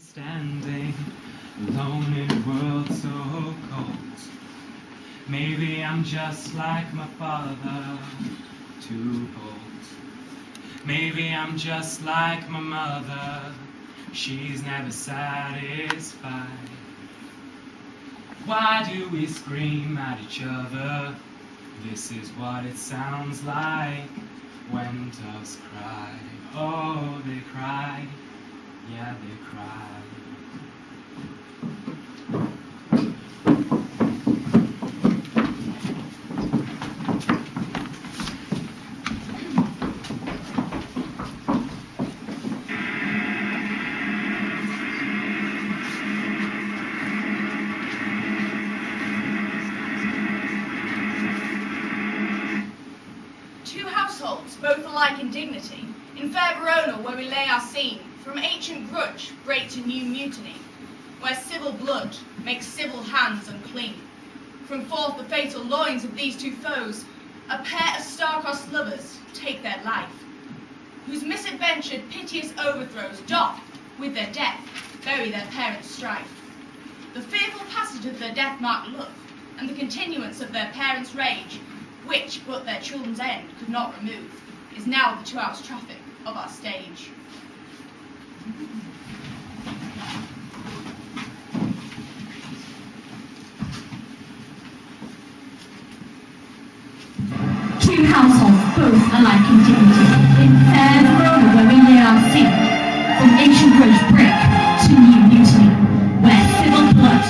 Standing alone in a world so cold. Maybe I'm just like my father, too bold. Maybe I'm just like my mother, she's never satisfied. Why do we scream at each other? This is what it sounds like when doves cry. Oh, they cry. Yeah, they cry. 2 households, both alike in dignity, in fair Verona where we lay our scene, from ancient grudge break to new mutiny, where civil blood makes civil hands unclean. From forth the fatal loins of these 2 foes, a pair of star-crossed lovers take their life, whose misadventured piteous overthrows doth, with their death, bury their parents' strife. The fearful passage of their death-marked love, and the continuance of their parents' rage, which but their children's end could not remove, is now the 2 hours traffic of our stage. Two households, both alike in dignity, in fair Verona where we lay our scene, from ancient grudge break to new mutiny, where civil blood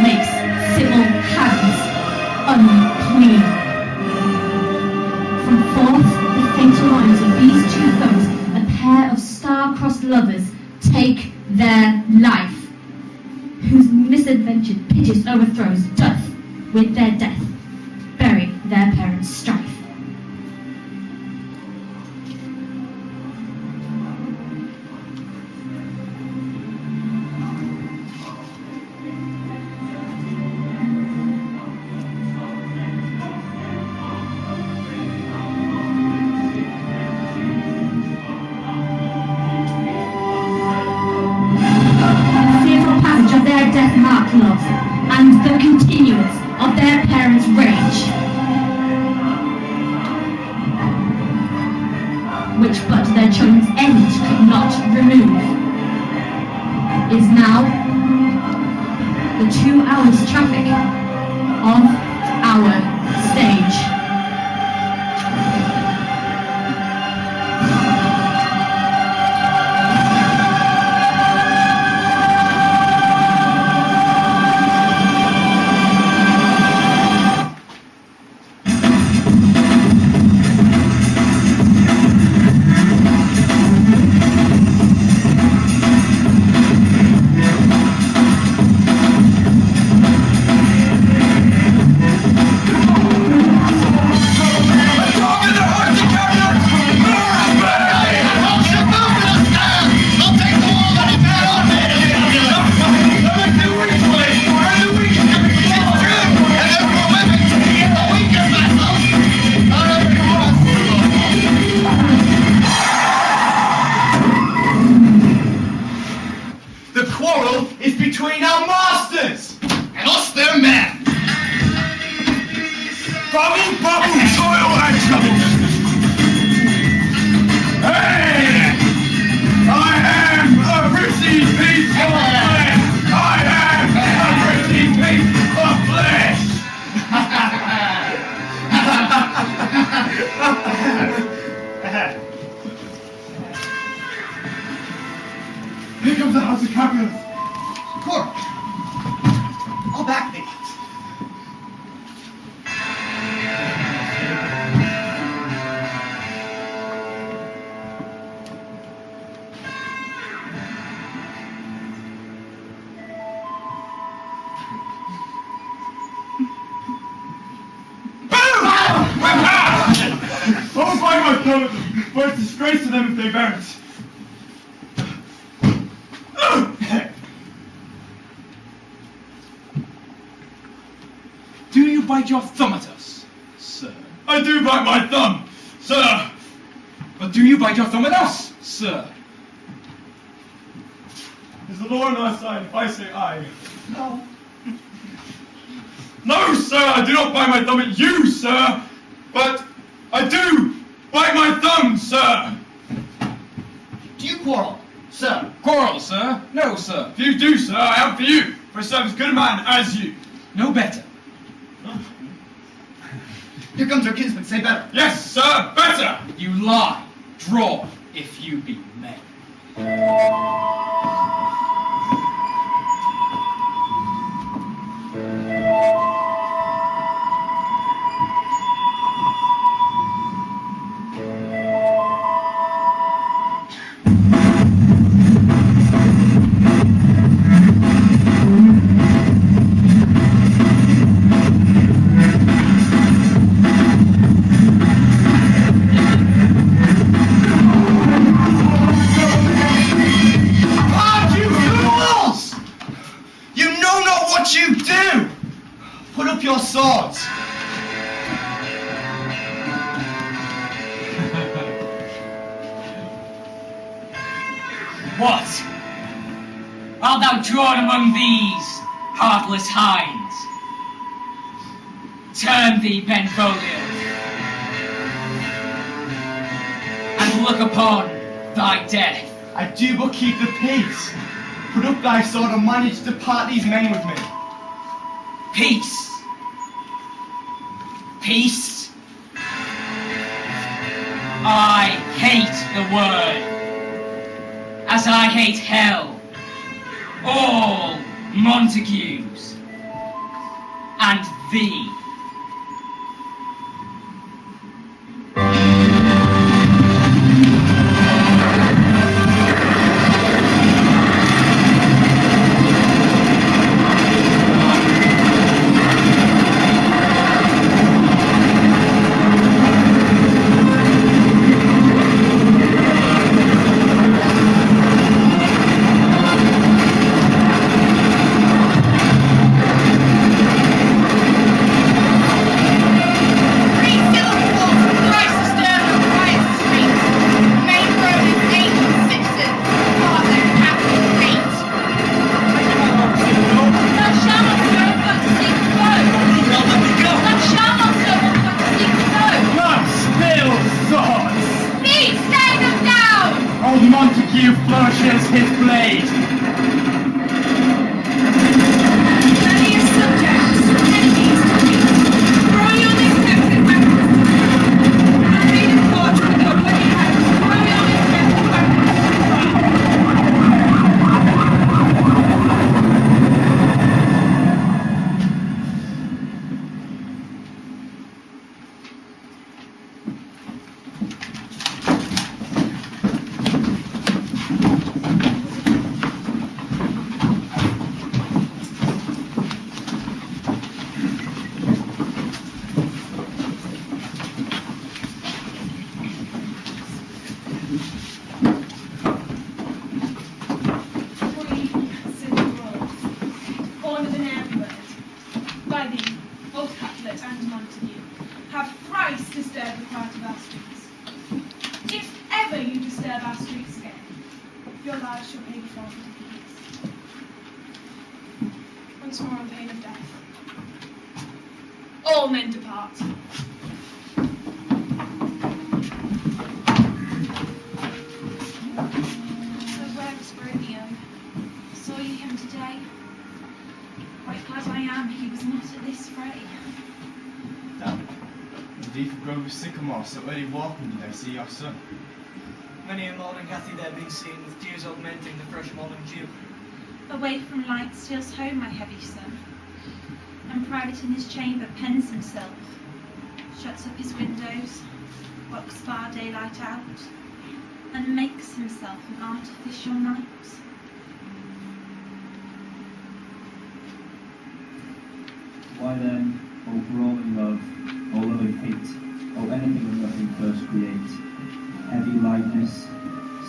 makes civil hands unclean. From forth the fatal lines of these 2 foes, a pair of star-crossed lovers take their life, whose misadventured piteous overthrows doth, with their death, bury their parents' strife. Their death-marked love, and the continuance of their parents' rage, which but their children's end could not remove, is now the 2 hours traffic of our stage. Between our masters and us their men. Bubble, bubble, toil and trouble. Hey! I am a pretty piece of flesh. I am a pretty piece of flesh. Here comes the House of Capulets. Court, I'll back thee. Oh, by my God, but it's disgrace to them if they bear it. Do you bite your thumb at us, sir? I do bite my thumb, sir. But do you bite your thumb at us, sir? Is the law on our side if I say aye? No. No, sir, I do not bite my thumb at you, sir. But I do bite my thumb, sir. Do you quarrel, sir? Quarrel, sir? No, sir. If you do, sir, I am for you, for I serve as good a man as you. No better. Here comes our kinsman, say better. Yes, sir, better. You lie. Draw, if you be men. Your swords! What? Art thou drawn among these heartless hinds? Turn thee, Benvolio, and look upon thy death. I do but keep the peace. Put up thy sword and manage to part these men with me. Peace. Peace? I hate the word, as I hate hell, all Montagues, and thee. All men depart. The where is Romeo? Saw you him today? Quite glad I am he was not at this fray. Damn. The deep grove of sycamore, so early walking did I see your son. Many a morning hath he there been seen, with dews augmenting the fresh morning dew. Away from light steals home my heavy son, and private in his chamber pens himself, shuts up his windows, blocks far daylight out, and makes himself an artificial night. Why then, O brawling love, O loving hate, O anything and nothing first create, heavy lightness,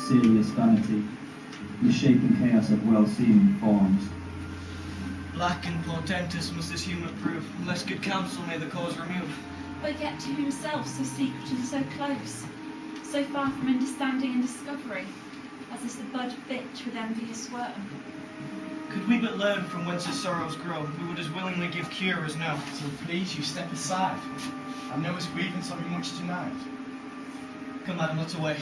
serious vanity, misshapen chaos of well-seeming forms. Black and portentous must this humour prove, unless good counsel may the cause remove. But yet to himself so secret and so close, so far from understanding and discovery, as is the bud of bitch with envious worm. Could we but learn from whence his sorrows grow, we would as willingly give cure as no. So please you step aside. I know his grievance will be much tonight. Come, madam, let's away.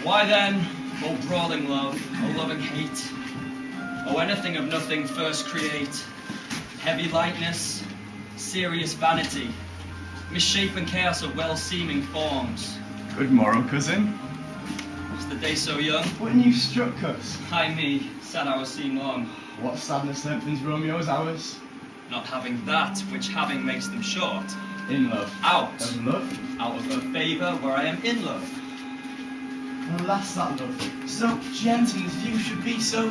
Why then, O brawling love, O loving hate, O anything of nothing first create, heavy lightness, serious vanity, misshapen chaos of well-seeming forms. Good morrow, cousin. Is the day so young? When you struck us, Ay me, sad hours seem long, what sadness lengthens Romeo's hours? not having that which having makes them short. In love. Out Of love? of her favour where I am in love. Alas, that love, so gentle as you should be, so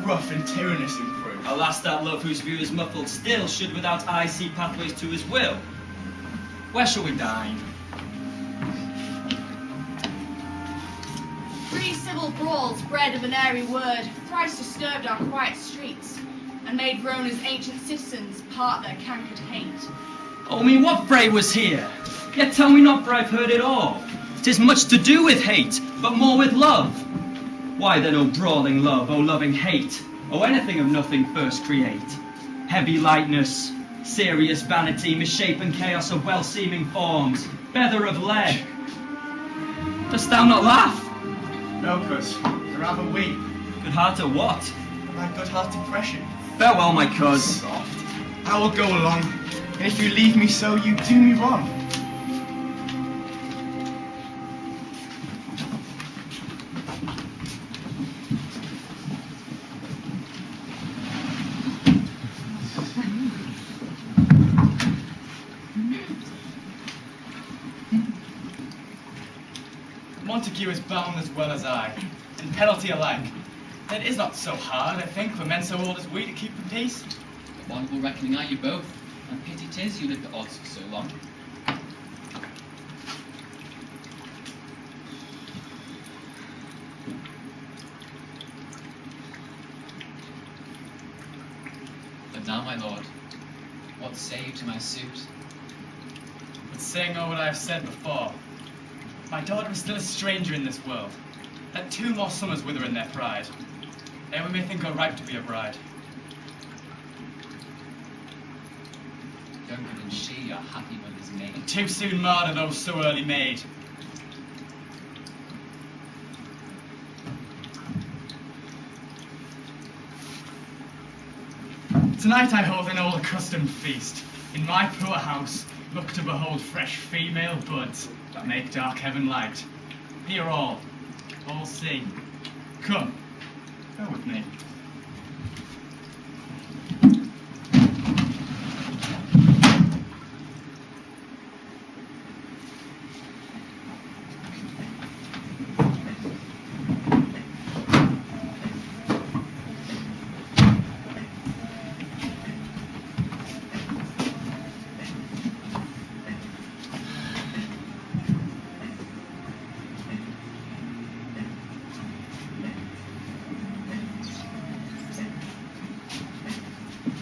rough and tyrannous in proof. Alas, that love whose view is muffled still should without eye see pathways to his will. Where shall we dine? Three civil brawls bred of an airy word thrice disturbed our quiet streets, and made Veronia's ancient citizens part their cankered hate. Oh me, what fray was here? Yet tell me not, for I've heard it all. 'Tis much to do with hate, but more with love. Why then, O brawling love, O loving hate, O anything of nothing first create? Heavy lightness, serious vanity, misshapen chaos of well-seeming forms, feather of lead. Dost thou not laugh? No, cuz, rather weep. Good heart of what? My good heart depression. Farewell, my cuz. Soft. I will go along, and if you leave me so, you do me wrong. Montague is bound as well as I, and penalty alike. It is not so hard, I think, for men so old as we to keep the peace. A wonderful reckoning are you both, and pity 'tis you lived at odds for so long. But now, my lord, what say you to my suit? But saying all what I have said before, my daughter is still a stranger in this world. Let 2 more summers wither in their pride, ere we may think her ripe to be a bride. Younger than she, are happy when his made. And too soon marred are those so early made. Tonight I hold an old accustomed feast. In my poor house, look to behold fresh female buds that make dark heaven light. Hear all see. Come, go with me.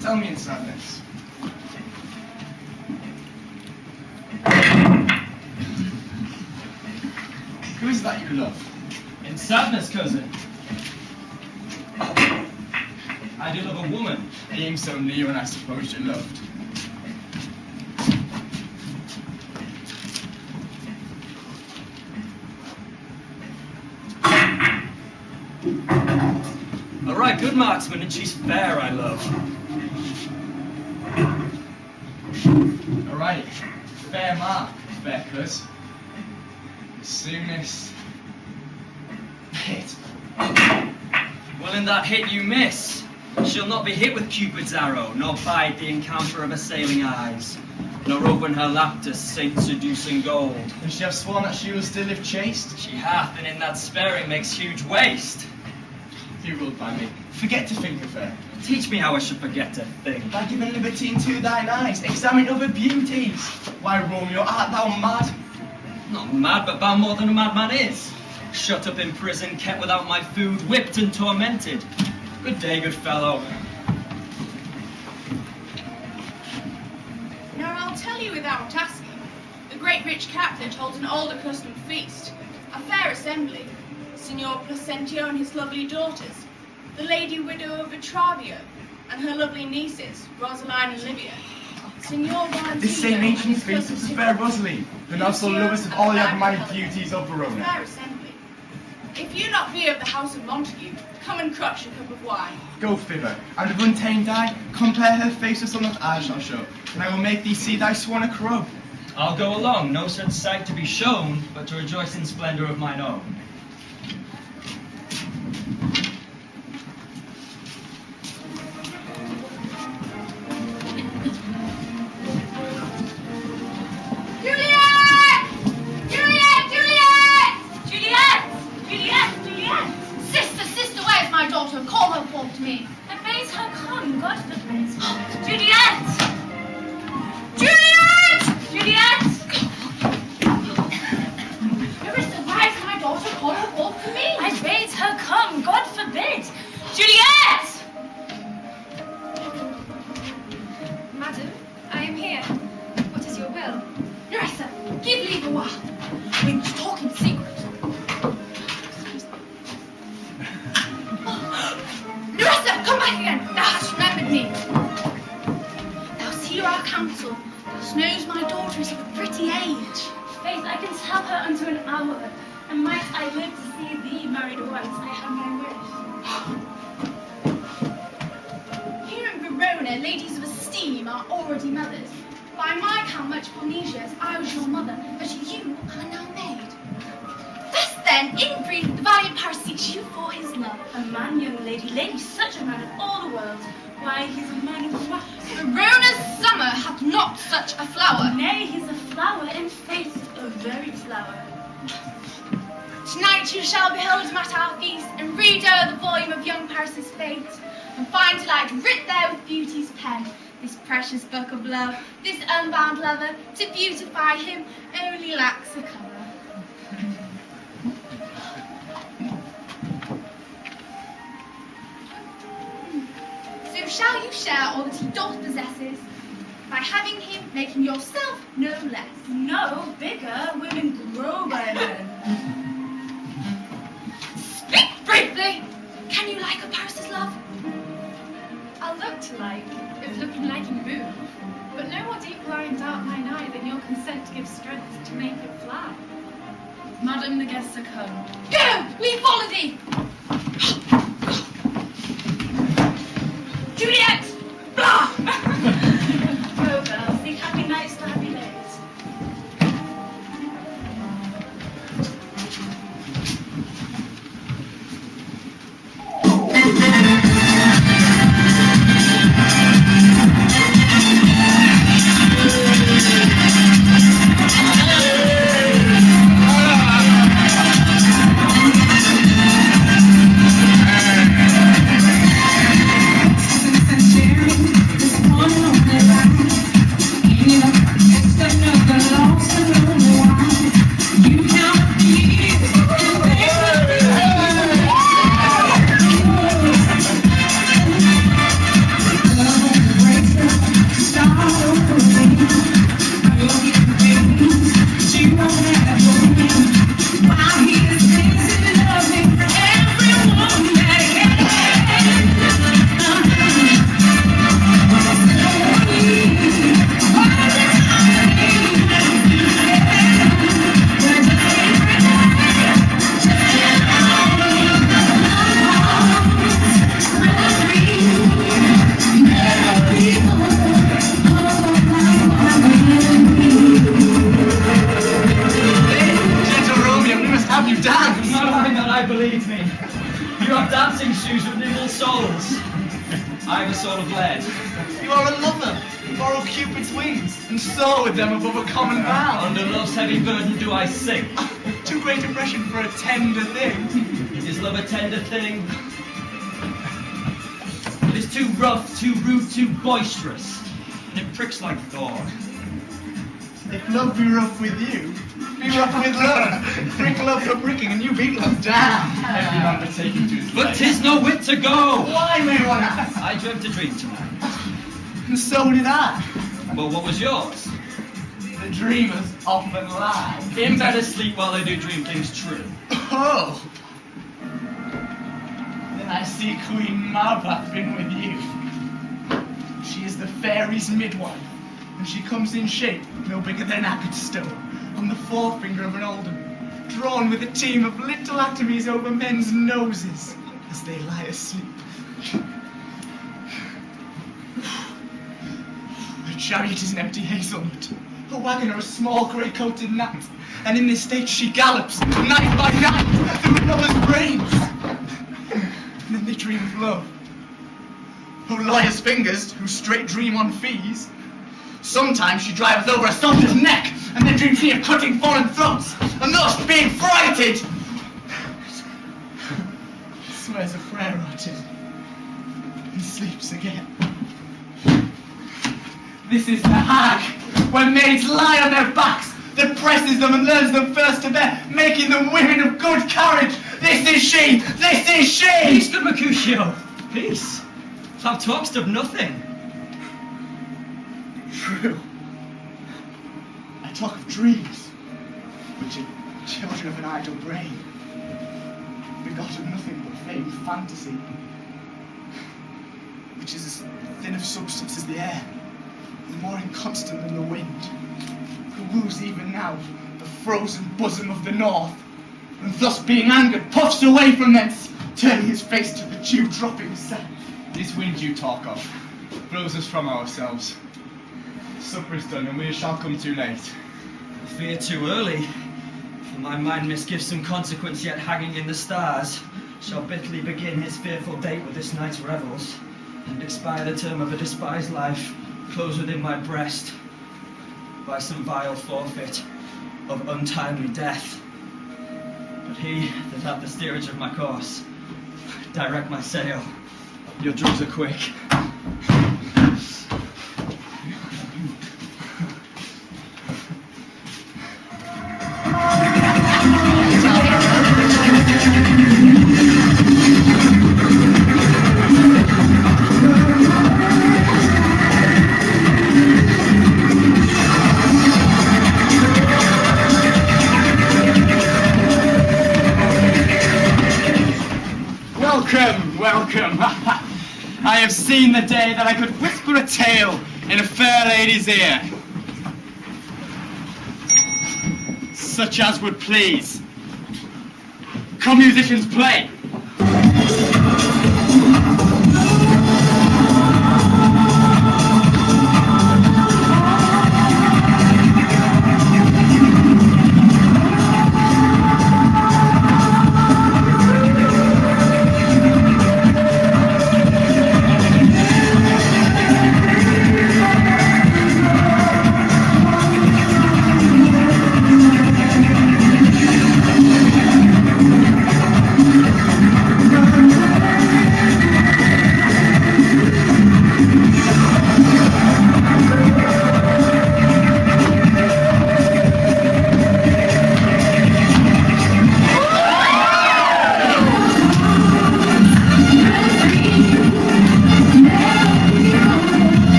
Tell me in sadness. Who is that you love? In sadness, cousin. I do love a woman. Aim so near and I suppose you loved. A right good marksman, and she's fair, I love. Alright, fair mark, fair cuz. The soonest hit. Well, in that hit you miss. She'll not be hit with Cupid's arrow, nor bide the encounter of assailing eyes, nor open her lap to saint-seducing gold. And she have sworn that she will still live chaste? She hath, and in that sparing makes huge waste. You ruled by me. Forget to think of her. Teach me how I should forget a thing. By giving liberty into thine eyes, examine other beauties. Why, Romeo, art thou mad? Not mad, but bound more than a madman is. Shut up in prison, kept without my food, whipped and tormented. Good day, good fellow. Now I'll tell you without asking. The great rich captain holds an old accustomed feast, a fair assembly. Signor Placentio and his lovely daughters, the lady widow of Vitravio, and her lovely nieces, Rosaline and Livia. Signor Valentino This same and ancient his face cousin is the fair Rosaline, who now so Lucio loveth of and all the the admired Baron. beauties of Verona. Fair assembly. If you not be of the house of Montague, come and crush a cup of wine. Go thither, and of untamed eye, compare her face with some that I shall show, and I will make thee see thy swan a crow. I'll go along, no such sight to be shown, but to rejoice in splendor of mine own. Juliet! Juliet! Juliet! Juliet! Juliet! Juliet! Sister, where's my daughter? Call her forth to me. I bade her come, God forbid. Juliet! Juliet! Juliet! Marissa, where's my daughter? Call her forth to me. I bade her come, God forbid. Juliet! Madam, I am here. What is your will? Marissa, give leave a while. We must talk in secret. Marissa, come back again. Thou hast remembered me. Thou see our counsel. Thou knows my daughter is of a pretty age. Faith, I can tell her unto an hour, and might I live to see thee married once, I have my wish. Here in Verona, ladies of esteem are already mothers. By my count, much Polynesia's, I was your mother, but you are now maid. Thus then, in brief, the valiant Paris seeks you for his love. A man, young lady, such a man of all the world. Why, he's a man of wax. Verona's summer hath not such a flower. Nay, he's a flower, in faith, a very flower. Tonight you shall behold him at our feast, and read o'er the volume of young Paris's fate, and find delight writ there with beauty's pen. This precious book of love, this unbound lover, to beautify him, only lacks a cover. So shall you share all that he doth possesses, by having him making yourself no less. No, bigger, women grow by men. Speak briefly! Can you like a Paris's love? I'll look to like, if looking like you move, but no more deep lying dark mine eye than your consent gives strength to make it fly. Madam, the guests are come. Go! We follow thee! Juliet! Blah! Go, girls, seek happy nights for happy days. Under love's heavy burden do I sink. Too great a pressure for a tender thing. Is love a tender thing? is too rough, too rude, too boisterous, and it pricks like thorn. If love be rough with you, be rough with love. Prick love for pricking, and you beat love down. Every man but taken to his But place. 'tis no whit to go! Why, may one ask? I dreamt a dream tonight. And so did I. Well, what was yours? The dreamers often lie. In better sleep while they do dream things true. Oh! Then I see Queen Mab hath been with you. She is the fairy's midwife, and she comes in shape no bigger than an agate stone, on the forefinger of an alderman, drawn with a team of little atomies over men's noses as they lie asleep. Her chariot is an empty hazelnut, her wagon a small grey-coated gnat, and in this state she gallops, night by night, through another's brains. And then they dream of love. Oh, lawyers' fingers, who straight dream on fees. Sometimes she driveth over a soldier's neck, and then dreams he of cutting foreign throats, and thus being frighted. Swears a prayer or two, and sleeps again. This is the hag, where maids lie on their backs, that presses them and learns them first to bear, making them women of good courage. This is she! This is she! Peace, good Mercutio! Peace! Thou talk'st of nothing. True. I talk of dreams, which are children of an idle brain, begot of nothing but vain fantasy, which is as thin of substance as the air, and more inconstant than the wind, who woos even now the frozen bosom of the north, and thus being angered puffs away from thence, turning his face to the dew-dropping south. This wind you talk of blows us from ourselves. Supper is done, and we shall come too late. I fear too early, for my mind misgives some consequence yet hanging in the stars, shall bitterly begin his fearful date with this night's revels, and expire the term of a despised life, close within my breast, by some vile forfeit of untimely death. But he that hath the steerage of my course, direct my sail. Your drugs are quick. Welcome, welcome. I have seen the day that I could whisper a tale in a fair lady's ear, such as would please. Come, musicians, play.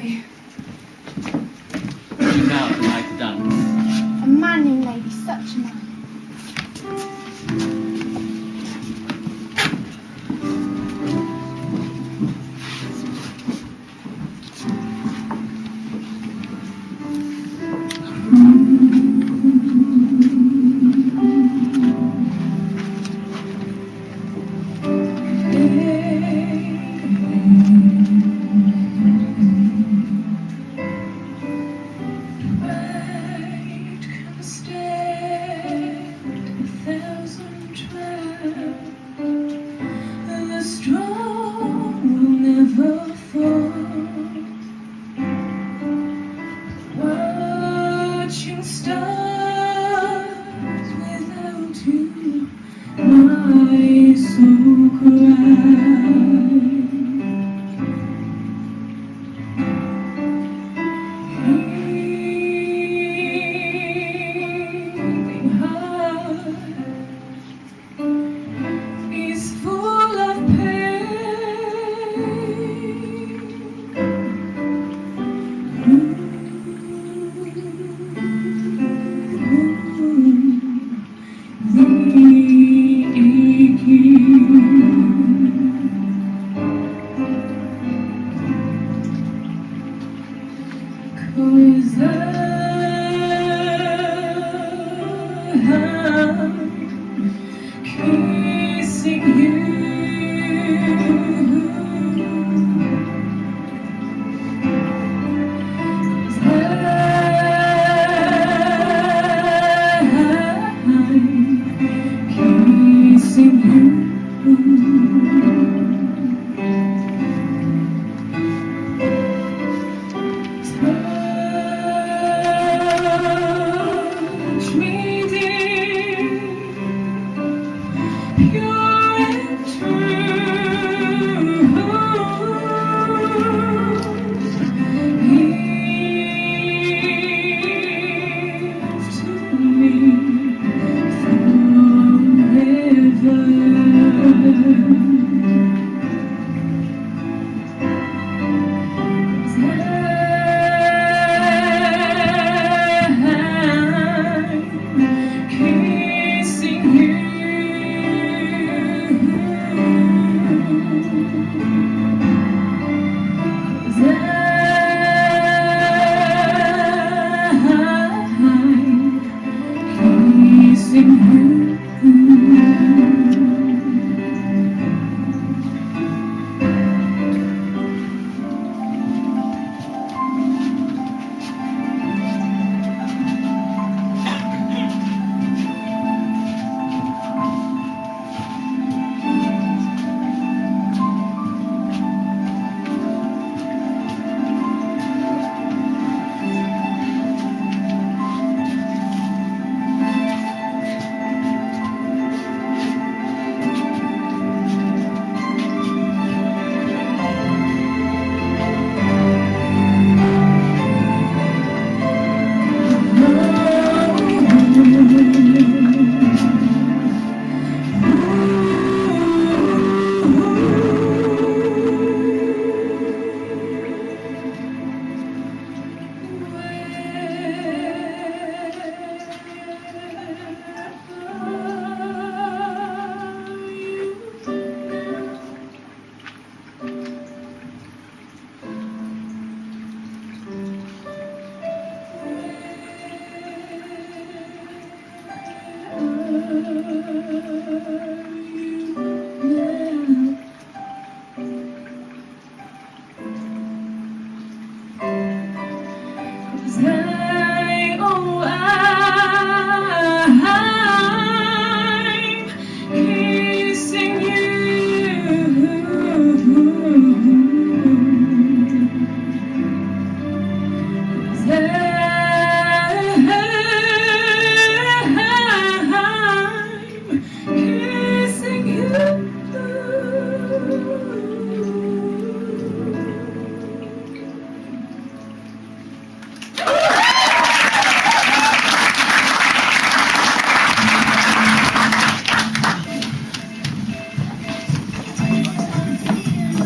way. You now like to dance. A man, young lady, such a man.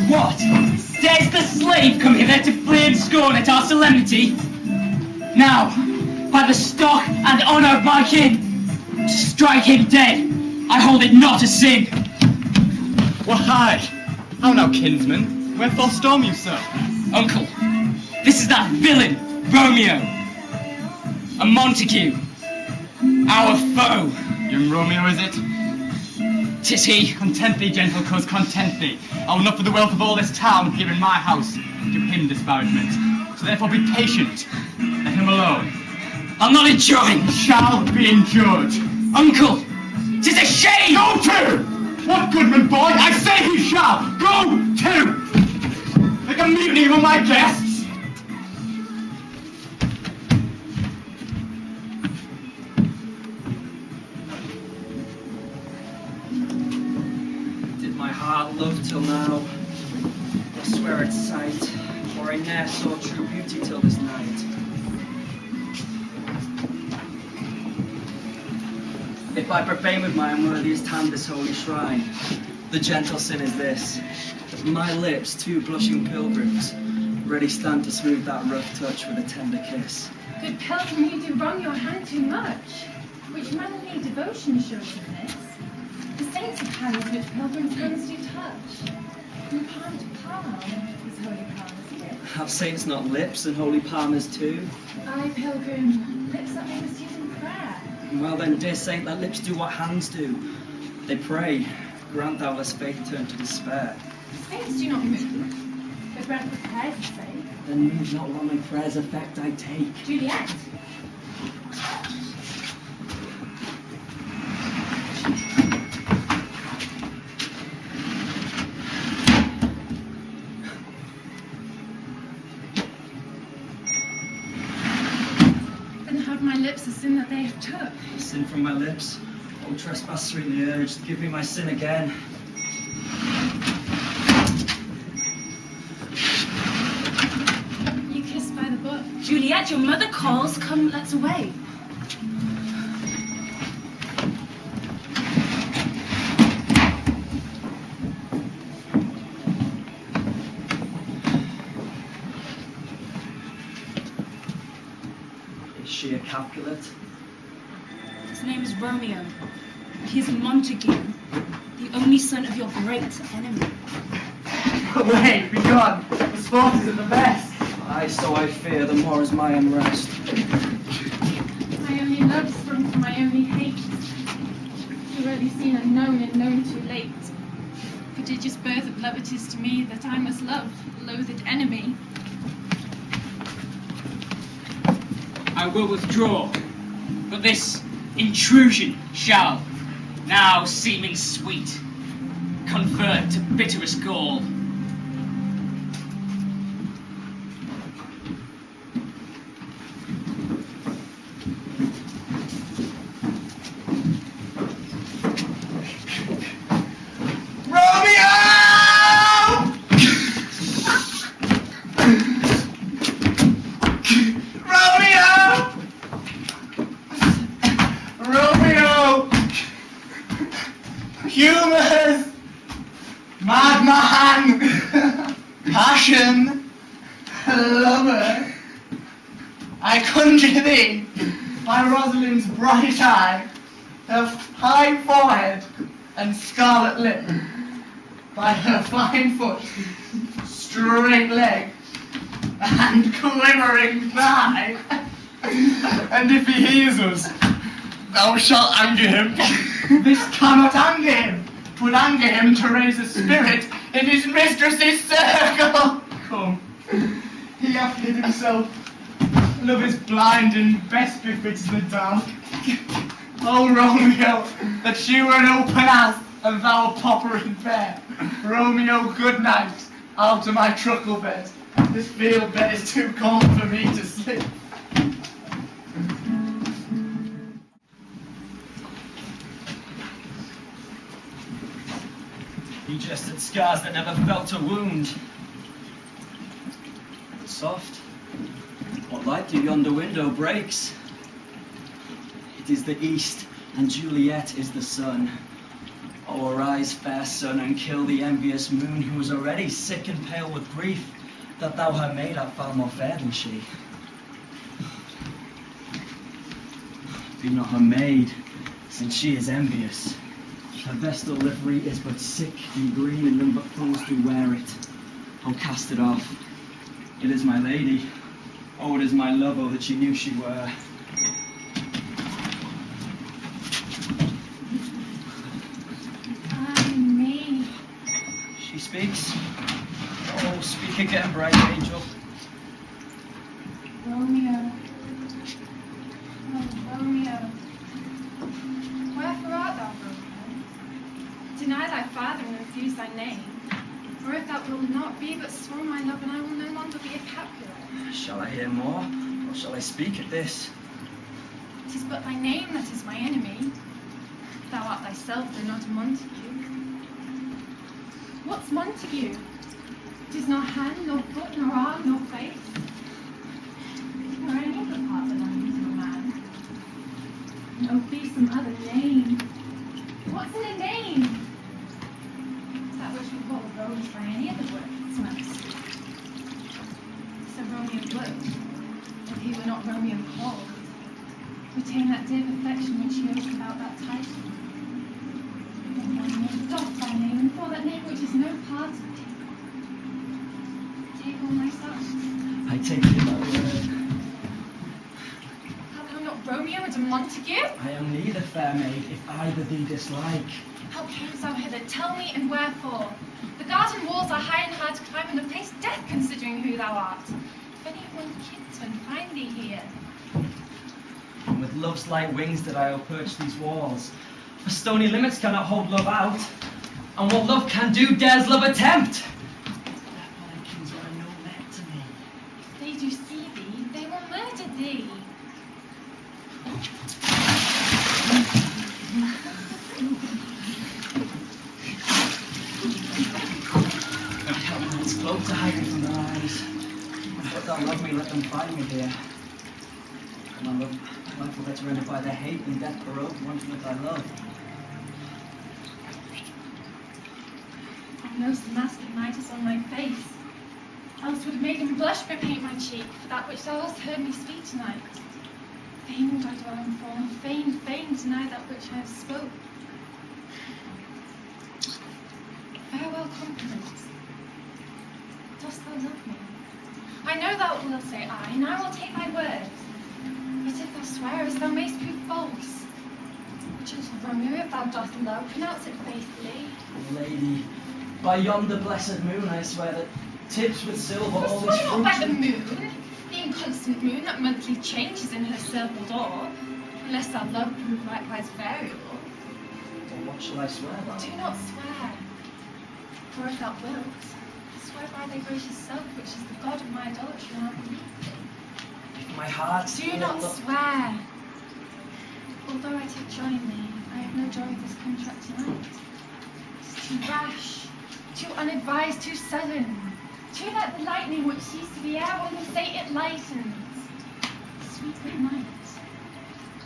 What? There's the slave come hither to flee and scorn at our solemnity? Now, by the stock and honour of my kin, to strike him dead, I hold it not a sin. Why? How now, kinsman? Wherefore storm you so? Uncle, this is that villain, Romeo, a Montague, our foe. Young Romeo, is it? 'Tis he. Content thee, gentle coz, content thee. I will not for the wealth of all this town here in my house do him disparagement. So therefore be patient. Let him alone. I'll not endure him. Shall be endured. Uncle, 'tis a shame! Go to! What goodman boy? I say he shall! Go to! Make a mutiny among my guests! Love till now, I swear at sight, for I ne'er saw true beauty till this night. If I profane with my unworthiest hand this holy shrine, the gentle sin is this: my lips, two blushing pilgrims, ready stand to smooth that rough touch with a tender kiss. Good pilgrim, you do wrong your hand too much. Which manly devotion shows in this? The saints have hands which pilgrims' hands do touch. From palm to palm is holy palmers' lips. Have saints not lips and holy palmers too? Aye, pilgrim, lips that make us use in prayer. Well then, dear saint, let lips do what hands do. They pray, grant thou lest faith turn to despair. Saints do not move, but grant the prayers' sake. Then move not while my prayer's effect I take. Juliet. The sin that they have took. Sin from my lips? O trespass sweetly urged, give me my sin again. You kissed by the book. Juliet, your mother calls. Come, let's away. Is she a Capulet? His name is Romeo. He is a Montague, the only son of your great enemy. Away, be gone. The sport is at the best. Aye, so I fear, the more is my unrest. My only love sprung from my only hate. Too early seen unknown and known too late. Prodigious birth of love it is to me that I must love, the loathed enemy. I will withdraw, but this intrusion shall, now seeming sweet, convert to bitterest gall. Humours, madman, passion, lover, I conjure thee, by Rosalind's bright eye, her high forehead and scarlet lip, by her fine foot, straight leg, and quivering thigh, and if he hears us, thou shalt anger him. This cannot anger him. 'Twould anger him to raise a spirit in his mistress's circle. Come, he hath hid himself. Love is blind and best befits the dark. Oh, Romeo, that you were an open ass and thou a poppering fair. Romeo, good night. Out to my truckle bed. This field bed is too cold for me to sleep. He jested scars that never felt a wound. Soft, what light through yonder window breaks? It is the east, and Juliet is the sun. Oh, arise, fair sun, and kill the envious moon, who is already sick and pale with grief, that thou her maid art far more fair than she. Be not her maid, since she is envious. Her vestal livery is but sick and green, and none but fools do wear it. Oh, cast it off. It is my lady. Oh, it is my love, oh, that she knew she were. Me. She speaks. Oh, speak again, bright angel. Romeo. Oh, Romeo. Wherefore art thou, Romeo? Deny thy father and refuse thy name. For if thou wilt not be but sworn my love, and I will no longer be a Capulet. Shall I hear more, or shall I speak at this? 'Tis but thy name that is my enemy. Thou art thyself, though not a Montague. What's Montague? 'Tis nor hand, nor foot, nor arm, nor face, nor any other part belonging to a man. Oh, be some other name. What's in a name? That which we call a rose by any other word smells. So Romeo would, if he were not Romeo called, retain that dear perfection which he owes without that title. Doff thy name, and for that name which is no part of thee, take all my sons. I take it by word. Art thou not Romeo and a Montague? I am neither, fair maid, if either thee dislike. How camest thou hither? Tell me, and wherefore? The garden walls are high and hard to climb, and the place death, considering who thou art. If any of my kinsmen find thee here, And with love's light wings did I perch these walls. For stony limits cannot hold love out, and what love can do dares love attempt. Therefore thy kinsmen are no met to me. if they do see thee, they will murder thee. It's cloak to hide me from their eyes. If thou love me, let them find me here. And my life will get rendered by their hate, and death corrode wanting with thy love. Thou knowst the mask of night is on my face, else would have made him blush bepaint my cheek for that which thou hast heard me speak tonight. Fain would I dwell in form, fain deny that which I have spoke. Farewell compliments. Dost thou love me? I know thou wilt say aye, and I will take thy word. But if thou swearest, thou mayst prove false. Gentle Romeo, if thou dost love, pronounce it faithfully. Lady, by yonder blessed moon I swear that tips with silver all Swear its not by the fruits. moon, the inconstant moon that monthly changes in her circled orb, unless thou love prove likewise variable. Or what shall I swear by? Do not swear, for if thou wilt, swear by thy gracious self, which is the god of my idolatry, and I believe thee. My heart. Do not swear. Although I take joy in thee, I have no joy of this contract tonight. It's too rash, too unadvised, too sudden, too like the lightning which sees to the air when the say it lightens. Sweet good night.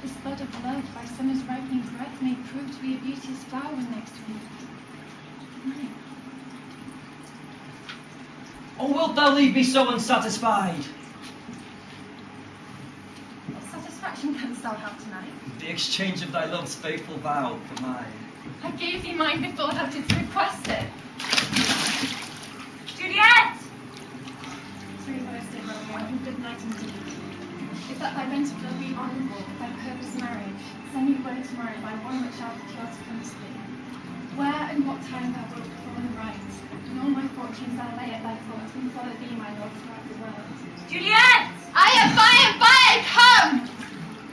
This bud of love by summer's ripening breath may prove to be a beauteous flower when next week. Good night. Or wilt thou leave me so unsatisfied? What satisfaction canst thou have tonight? The exchange of thy love's faithful vow for mine. I gave thee mine before thou didst request it. Juliet! Sorry that I stayed, Romeo, and good night indeed. If that thy bent of love be honourable, thy purpose marriage, send me word tomorrow by one which shall procure to promise thee. Where and what time thou wilt perform the rite, and all my fortunes I'll lay at thy foot, and follow thee, my lord, throughout the world. Juliet! I am by, come!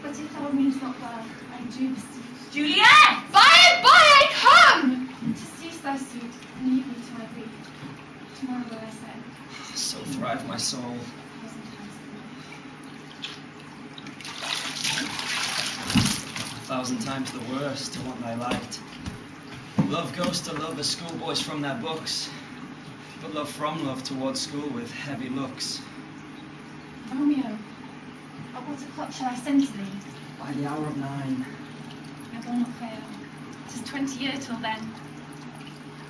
But if thou meanest not well, I do beseech. Juliet! By, I come! To cease thy suit, and leave me to my grief. Tomorrow will I say. So thrive my soul. 1,000 times. 1,000 times the worst to want thy light. Love goes to love as schoolboys from their books, but love from love towards school with heavy looks. Romeo, at what o'clock shall I send to thee? By the hour of 9. I will not fail. 'Tis 20 years till then.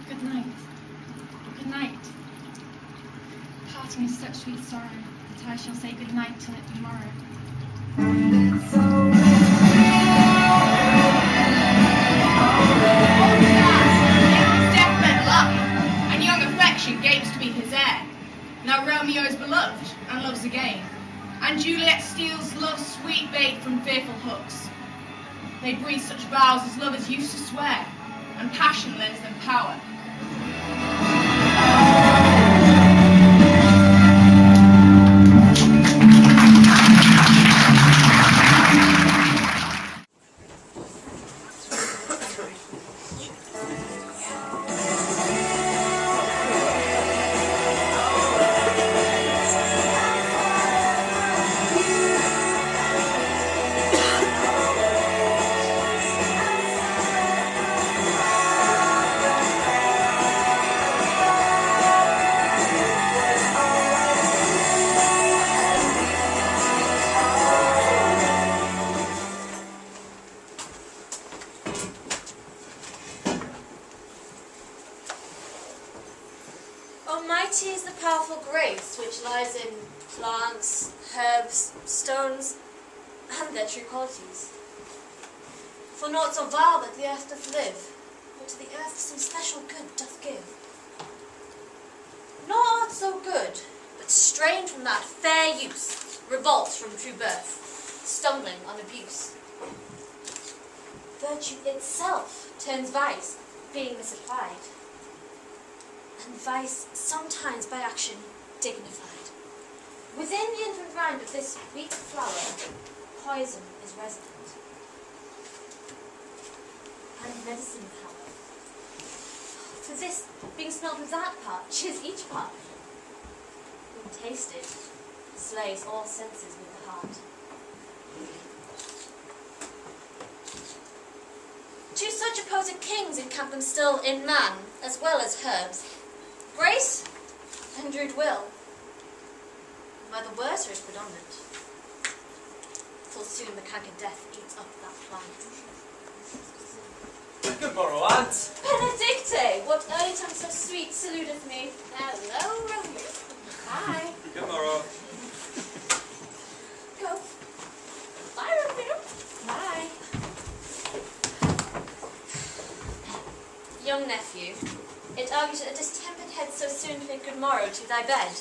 Good night. Good night. parting is such sweet sorrow that I shall say good night till it tomorrow. Death meant life, and young affection gapes to be his heir. Now Romeo is beloved and loves again, and Juliet steals love's sweet bait from fearful hooks. They breathe such vows as lovers used to swear, and passion lends them power. Almighty is the powerful grace which lies in plants, herbs, stones, and their true qualities. For naught so vile that the earth doth live, but to the earth some special good doth give. Nor aught so good, but strained from that fair use, revolts from true birth, stumbling on abuse. Virtue itself turns vice, being misapplied, and vice sometimes by action dignified. Within the infant rind of this sweet flower, poison is resident, and medicine power. For this, being smelled with that part, cheers each part. When tasted, slays all senses with the heart. Two such opposing kings encamp them still in man, as well as herbs. Grace and rude will, where the worser is predominant. Full soon the canker death eats up that plant. Good morrow, aunt. Benedicte, what early tongue so sweet saluteth me. Hello, Romeo. Hi. Good morrow. Go. Bye, Romeo. Bye. Young nephew, it argues a distempered head so soon to bid good morrow to thy bed.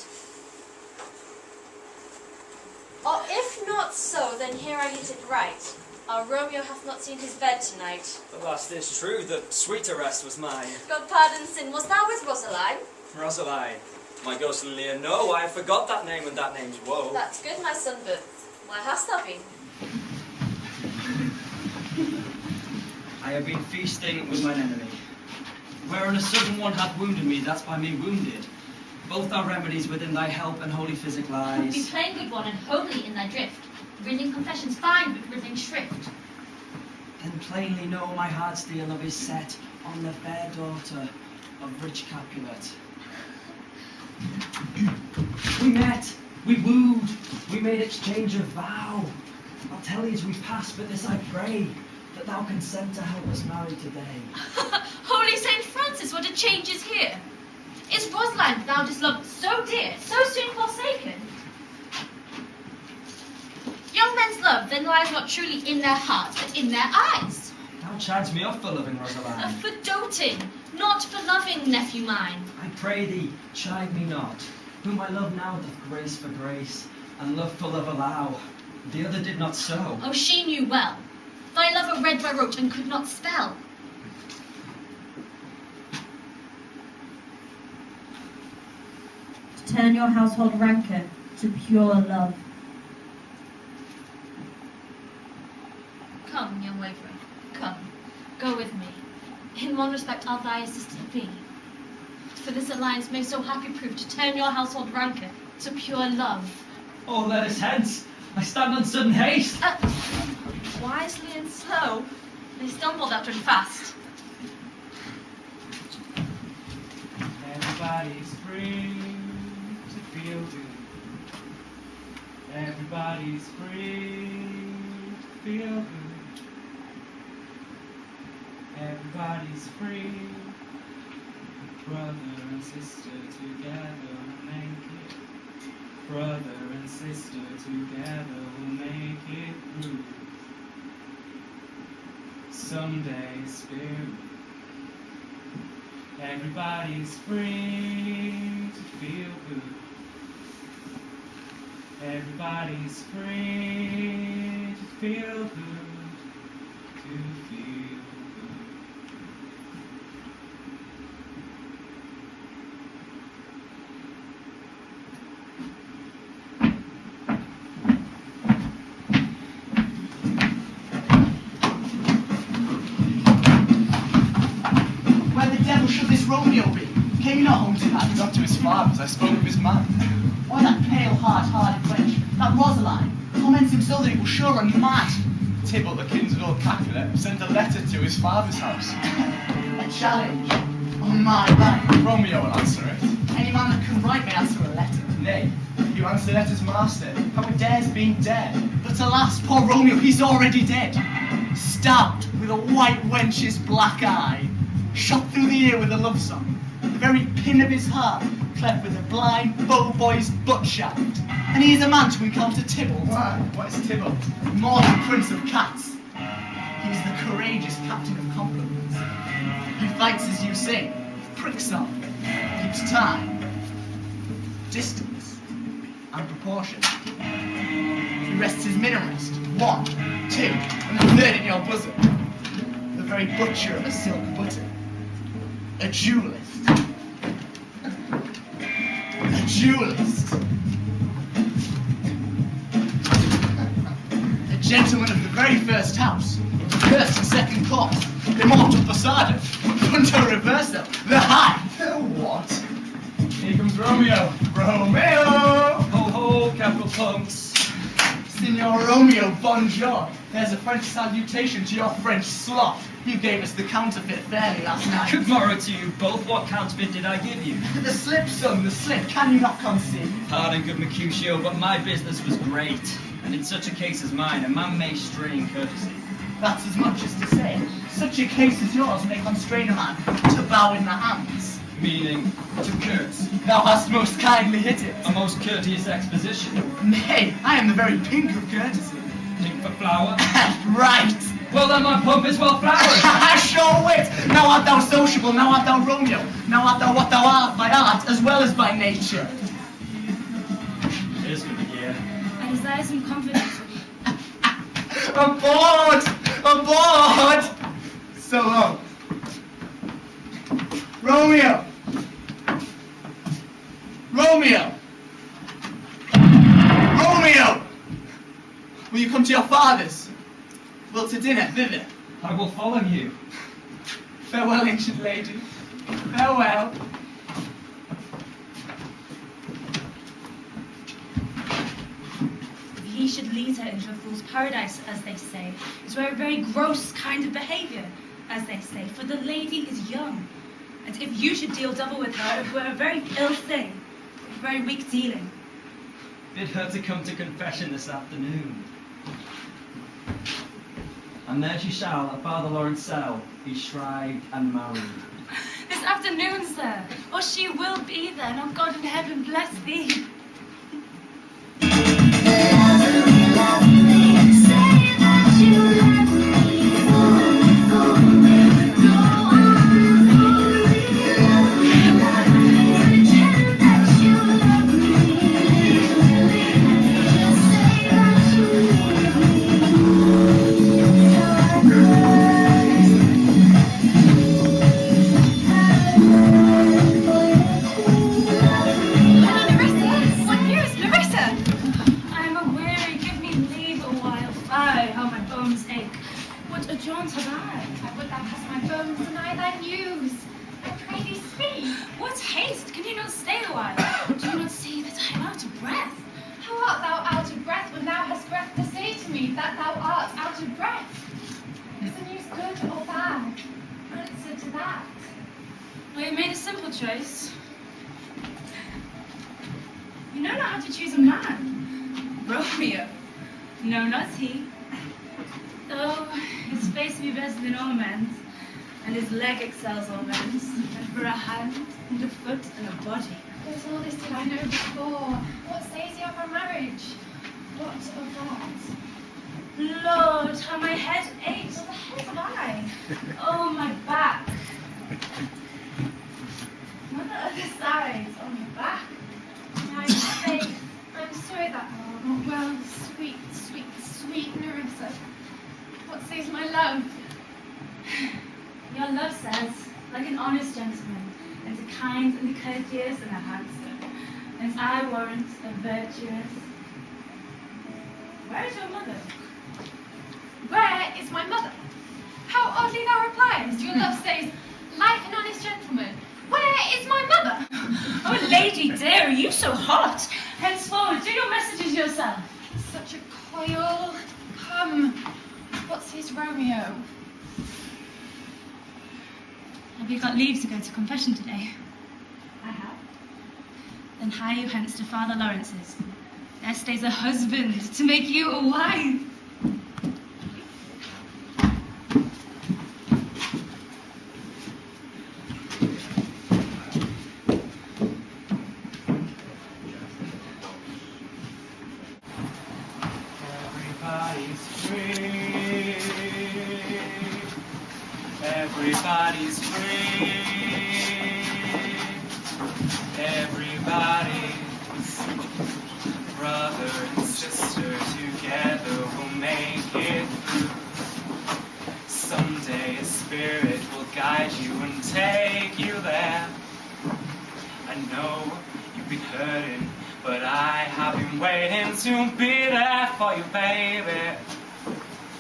Or if not so, then here I hit it right. Our Romeo hath not seen his bed tonight. The last is true, the sweeter rest was mine. God pardon sin, was thou with Rosaline? Rosaline, my ghostly Lear, no, I forgot that name and that name's woe. That's good, my son, but where hast thou been? I have been feasting with mine enemy. Wherein a sudden one hath wounded me, that's by me wounded. Both our remedies within thy help and holy physic lies. Be plain, good one, and homely in thy drift. Reading confessions fine, but riddling shrift. Then plainly know my heart's dear love is set on the fair daughter of rich Capulet. We met, we wooed, we made exchange of vow. I'll tell you as we pass, but this I pray, that thou consent to help us marry today. Holy Saint Francis, what a change is here! Is Rosaline thou didst love so dear, so soon forsaken? Young men's love then lies not truly in their hearts, but in their eyes. Thou chides me off for loving Rosaline. For doting, not for loving, nephew mine. I pray thee, chide me not. Whom I love now doth grace for grace, and love for love allow. The other did not so. Oh, she knew well. Thy lover read by rote and could not spell. To turn your household rancor to pure love. Come, young waverer, come, go with me. In one respect I'll thy assistant be. For this alliance may so happy prove to turn your household rancor to pure love. Oh, let us hence. I stand on sudden haste. Wisely and slow, they stumbled after fast. Everybody's free to feel good. Everybody's free to feel good. Everybody's free. Brother and sister together naked. Brother and sister together will make it through. Someday, spirit, everybody's free to feel good. Everybody's free to feel good, to feel good. Where the devil should this Romeo be? Came he not home tonight? Not to his father's, I spoke of his man. Why that pale heart, hardy wench, that Rosaline, torments him so that he will sure run mad. Tybalt, the king's Lord Capulet, sent a letter to his father's house. A challenge. On my life. Romeo will answer it. Any man that can write may answer a letter. Nay, you answer letters, master. How it dares being dead. But alas, poor Romeo, he's already dead. Stabbed with a white wench's black eye. Shot through the ear with a love song. The very pin of his heart cleft with a blind bow boy's butt shaft. And he is a man to encounter Tybalt. Why? What is Tybalt? Mortal prince of cats. He is the courageous captain of compliments. He fights as you sing, pricks up, keeps time, distance, and proportion. He rests his minimist, 1, 2, and the third in your bosom. The very butcher of a silk butter. A duelist. A duelist. A gentleman of the very first house. First and second class. Immortal Posada. Punto Reverso. The high. What? Here comes Romeo. Romeo! Ho ho, capital punks. Signor Romeo, bonjour. There's a French salutation to your French sloth. You gave us the counterfeit fairly last night. Good morrow to you both. What counterfeit did I give you? The slip, son, the slip. Can you not conceive? Pardon, good Mercutio, but my business was great. And in such a case as mine, a man may strain courtesy. That's as much as to say, such a case as yours may constrain a man to bow in the hands. Meaning, to curse. Thou hast most kindly hit it. A most courteous exposition. Nay, I am the very pink of courtesy. Pink for flower? Right. Well then my pump is well flowered. Sure wit. Now art thou sociable, now art thou Romeo. Now art thou what thou art by art as well as by nature. It is good to hear. I desire some confidence. Aboard! Aboard! So long. Romeo! Romeo! Romeo! Will you come to your father's? Well, to dinner, thither. I will follow you. Farewell, ancient lady. Farewell. He should lead her into a fool's paradise, as they say, is a very gross kind of behaviour, as they say, for the lady is young. And if you should deal double with her, it were a very ill thing, a very weak dealing. Bid her to come to confession this afternoon. And there she shall, at Father Lawrence cell, be shrived and married. This afternoon, sir, or she will be there, and oh God in heaven bless thee. Romeo? No, not he. Oh, his face be better than all men's. and his leg excels all men's, and for a hand, and a foot, and a body. But all this did I know before. What says he of our marriage? What of that? Lord, how my head aches. Well, the head of I. Oh, my back. On the other side, on your back. I'm sorry that are not well, sweet, sweet, sweet Nerissa. What says my love? Your love says, like an honest gentleman, and a kind and courteous and a handsome, and I warrant a virtuous. Where is your mother? Where is my mother? How oddly thou repliest. Your love says, like an honest gentleman. Where is my mother? Oh, lady dear, are you so hot? Henceforward, do your messages yourself. Such a coil. Come. What says Romeo? Have you got leave to go to confession today? I have. Then hie you hence to Father Lawrence's. There stays a husband to make you a wife. Everybody's free. Everybody's free. Everybody's brother and sister together will make it through. Someday a spirit will guide you and take you there. I know you've been hurting, but I have been waiting to be there for you, baby.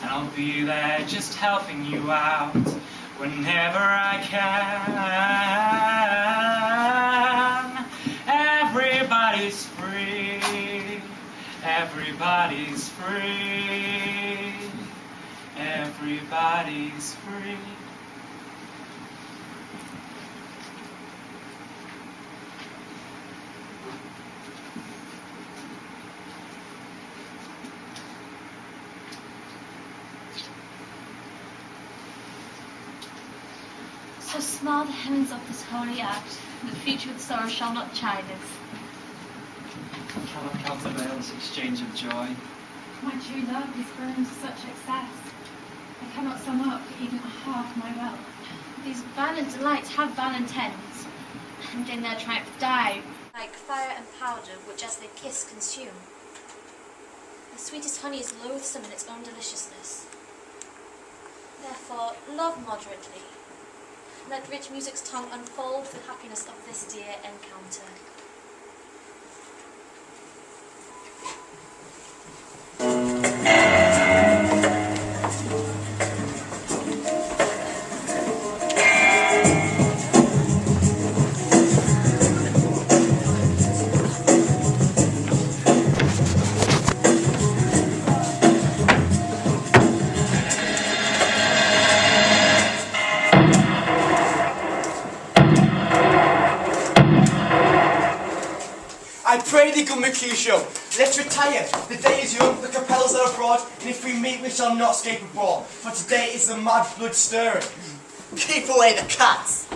And I'll be there just helping you out whenever I can. Everybody's free. Everybody's free. Everybody's free. So small the hymns of this holy act, the future with sorrow shall not chide us. Cannot countervail this exchange of joy. My true love is grown to such excess. I cannot sum up even half my wealth. These violent delights have violent ends, and in their triumph die, like fire and powder, which as they kiss consume. The sweetest honey is loathsome in its own deliciousness. Therefore, love moderately. Let rich music's tongue unfold the happiness of this dear encounter. I pray thee, good Mercutio, let's retire. The day is young, the capellas are abroad, and if we meet, we shall not escape a brawl. For today is the mad blood stirring. Keep away the cats.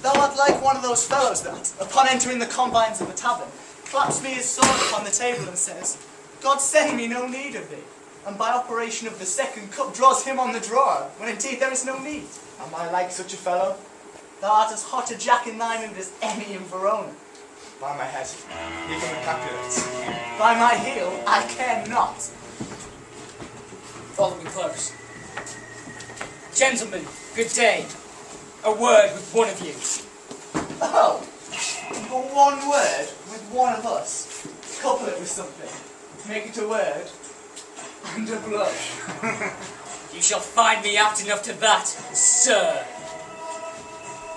Thou art like one of those fellows that, upon entering the confines of a tavern, claps me his sword upon the table and says, God send me no need of thee. And by operation of the second cup draws him on the drawer, when indeed there is no need. Am I like such a fellow? Thou art as hot a jack in thy mood as any in Verona. By my head, even the Capulets. By my heel, I care not. Follow me close. Gentlemen, good day. A word with one of you. Oh, but one word with one of us. Couple it with something. Make it a word. And a blush. You shall find me apt enough to that, sir.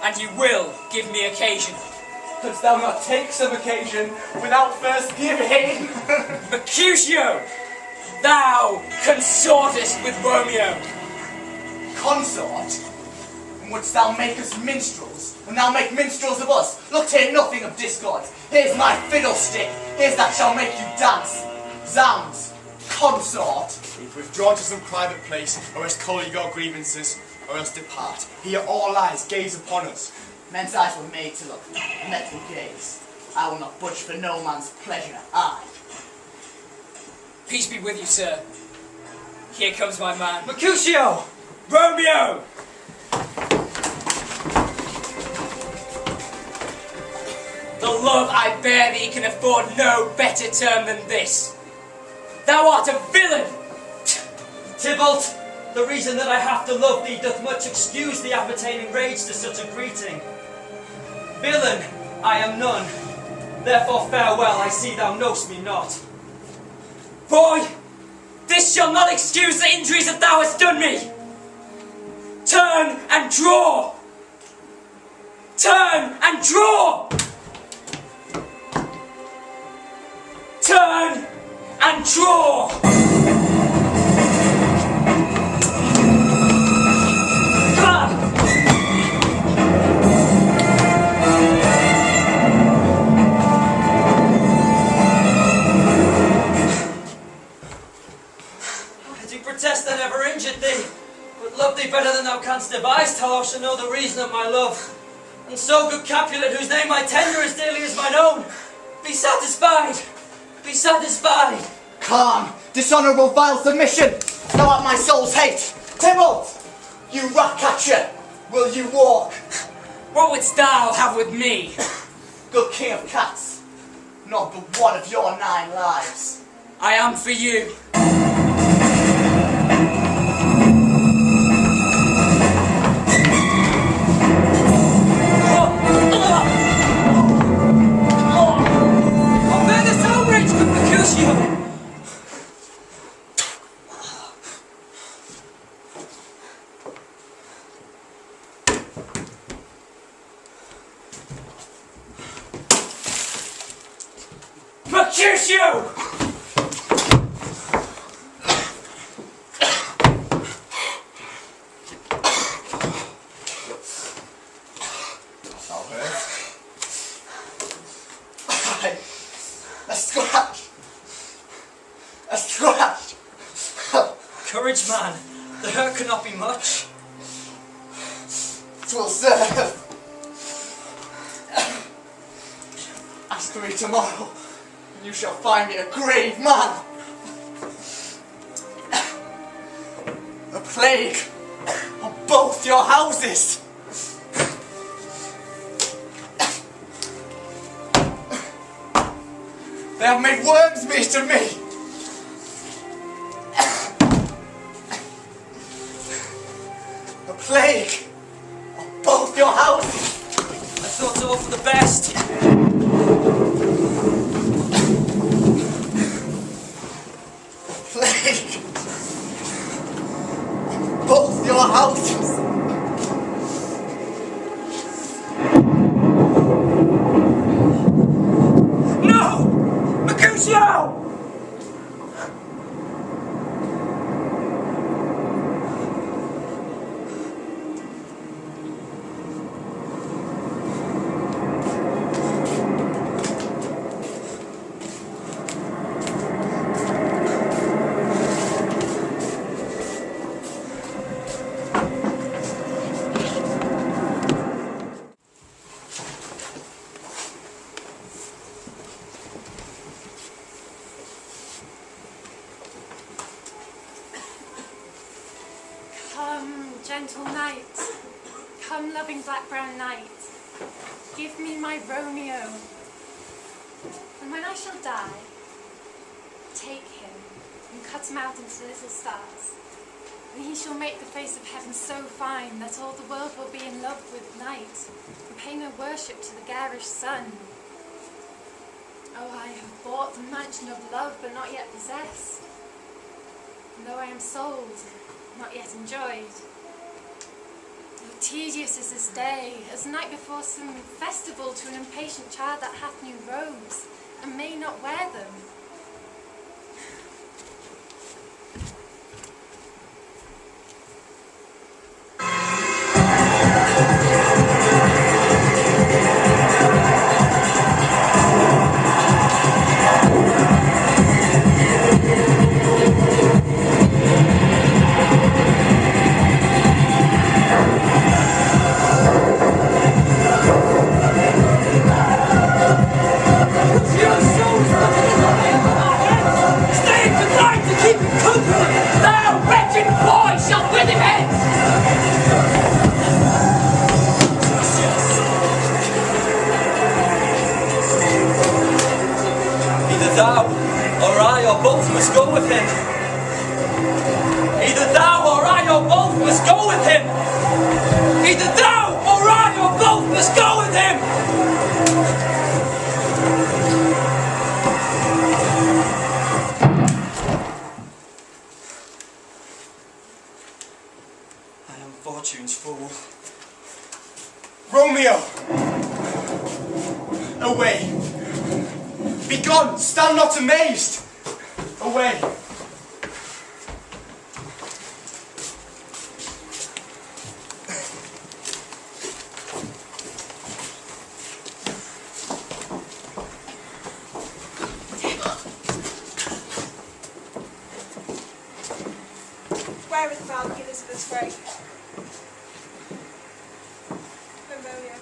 And you will give me occasion. Couldst thou not take some occasion without first giving? Mercutio! Thou consortest with Romeo. Consort? And wouldst thou make us minstrels? And thou make minstrels of us? Look here, nothing of discord. Here's my fiddlestick. Here's that shall make you dance. Zounds. Consort. We've withdrawn to some private place, or else call you your grievances. or else depart. Here all eyes gaze upon us. Men's eyes were made to look, met to gaze. I will not budge for no man's pleasure, I. Peace be with you, sir. Here comes my man. Mercutio! Romeo! The love I bear thee can afford no better term than this. Thou art a villain! Tybalt, the reason that I have to love thee doth much excuse the appertaining rage to such a greeting. Villain, I am none. Therefore farewell, I see thou know'st me not. Boy, this shall not excuse the injuries that thou hast done me. Turn and draw! Turn and draw! Turn and draw! Protest I never injured thee, but love thee better than thou canst devise till thou shalt know the reason of my love. And so, good Capulet, whose name I tender as dearly as mine own, be satisfied, be satisfied. Calm, dishonourable, vile submission, thou art my soul's hate. Tybalt, you rat catcher, will you walk? What wouldst thou have with me? Good king of cats, not but one of your 9 lives. I am for you. Mercutio! Thou hurt? A scratch! A scratch! Courage, man. The hurt cannot be much. 'Twill serve. Ask me tomorrow, and you shall find me a grave man. A plague on both your houses. They have made worms meat of me. A plague on both your houses. I thought so for the best. Plague on both your houses. No! Mercutio! Come, gentle knight, come, loving black-brown knight, give me my Romeo, and when I shall die, take him and cut him out into little stars, and he shall make the face of heaven so fine that all the world will be in love with night, and pay no worship to the garish sun. Oh, I have bought the mansion of love, but not yet possessed, and though I am sold, not yet enjoyed. Oh, tedious is this day, as night before some festival to an impatient child that hath new robes, and may not wear them. Either thou, or I, or both must go with him. Either thou, or I, or both must go with him. Either thou, or I, or both must go with him. I am fortune's fool. Romeo! Away! Begone! Stand not amazed! Away! Where is Val Elizabeth's freight? Romeo.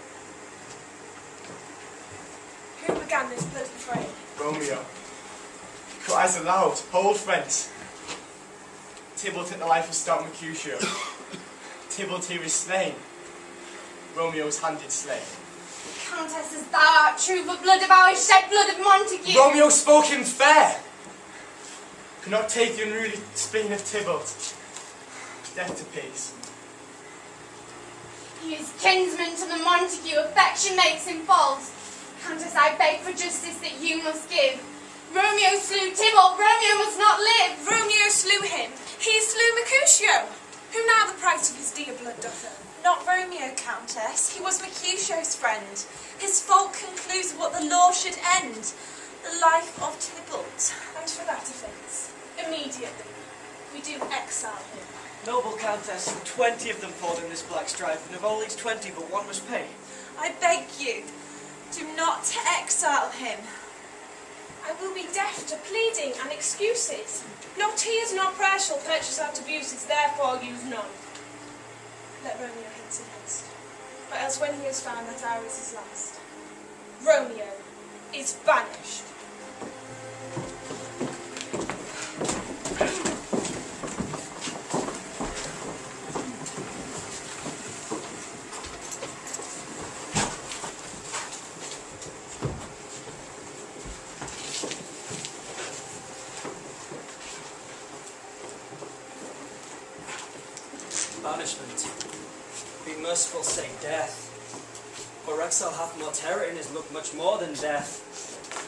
Who began this bloody fray? Romeo. Cries aloud. Hold, friends. Tybalt took the life of stout Mercutio. Tybalt here is slain. Romeo's hand did slay. Countess, as thou art true, the blood of our shed blood of Montague. Romeo spoke him fair. Could not take the unruly spleen of Tybalt. Death to peace. He is kinsman to the Montague, affection makes him false. Countess, I beg for justice that you must give. Romeo slew Tybalt, Romeo must not live. Romeo slew him. He slew Mercutio. Who now the price of his dear blood doth earn? Not Romeo, Countess. He was Mercutio's friend. His fault concludes what the law should end. The life of Tybalt. And for that offence, immediately, we do exile him. Noble Countess, 20 of them fought in this black strife, and of all these 20, but one must pay. I beg you, do not exile him. I will be deaf to pleading and excuses. No tears nor prayers shall purchase out abuses, therefore use none. Let Romeo hence in haste, or else when he has found that hour is his last. Romeo is banished. Banishment. Be merciful, say death. For exile hath more terror in his look, much more than death.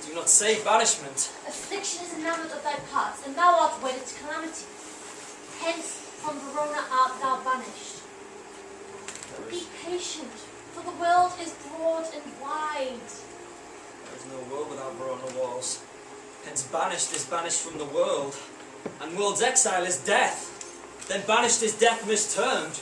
Do not say banishment. Affliction is enamoured of thy parts, and thou art wedded to calamity. Hence from Verona art thou banished. Be patient, for the world is broad and wide. There is no world without Verona walls. Hence banished is banished from the world, and world's exile is death. Then banished is death mistermed.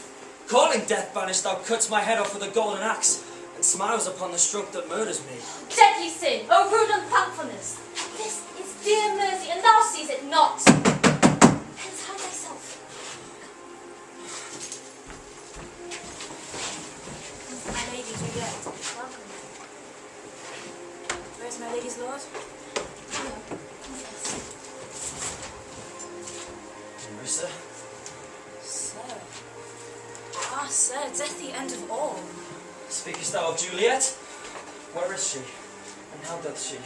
Calling death banished, thou cuts my head off with a golden axe, and smiles upon the stroke that murders me. Deadly sin, O rude unthankfulness! This is dear mercy, and thou seest it not. Hence hide thyself. My lady Juliet, welcome. Where is my lady's lord? Marissa? Sir. Ah, sir, death the end of all. Speakest thou of Juliet? Where is she? And how doth she?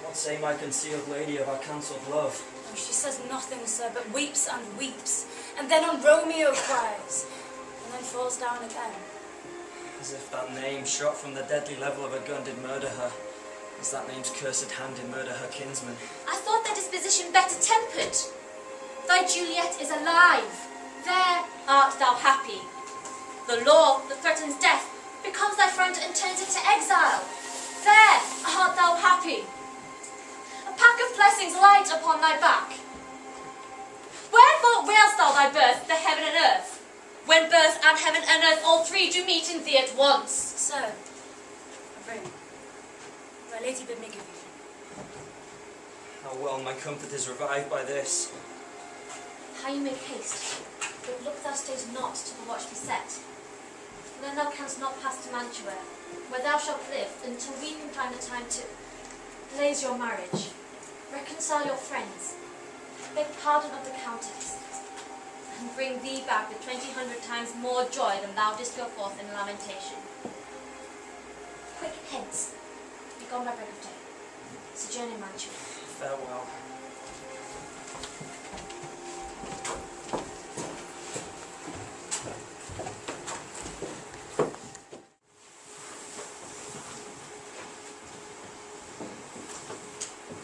What say my concealed lady of our cancelled love? Oh, she says nothing, sir, but weeps and weeps, and then on Romeo cries, and then falls down again. As if that name, shot from the deadly level of a gun, did murder her. As that name's cursed hand did murder her kinsman. I thought thy disposition better tempered. Thy Juliet is alive. There art thou happy. The law that threatens death becomes thy friend and turns into exile. There art thou happy. A pack of blessings light upon thy back. Wherefore railst thou thy birth, the heaven and earth, when birth and heaven and earth all three do meet in thee at once? Sir, a ring. My lady bid me give you. How well my comfort is revived by this. How you make haste, but look thou stayest not till the watch be set. For then thou canst not pass to Mantua, where thou shalt live until we can find a time to blaze your marriage, reconcile your friends, beg pardon of the Countess, and bring thee back with 200 times more joy than thou didst go forth in lamentation. Quick, hence, be gone by break of day. It's a journey, my child. Farewell.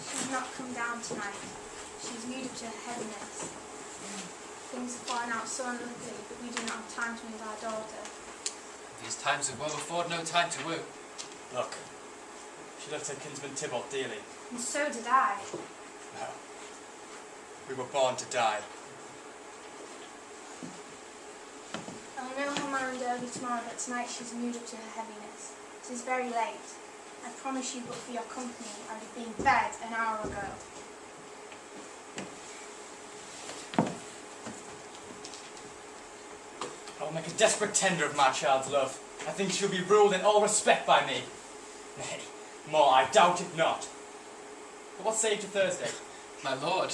She's not come down tonight. She's moved to heaviness. Things have fallen out so unluckily that we do not have time to meet our daughter. These times of woe afford no time to woo. Look, she loved her kinsman Tybalt dearly. And so did I. No. We were born to die. I will know her mind early tomorrow that tonight she's moved up to her heaviness. It is very late. I promise you, but for your company, I would have been in bed an hour ago. I will make a desperate tender of my child's love. I think she'll be ruled in all respect by me. Nay, more, I doubt it not. But what say you to Thursday? My lord,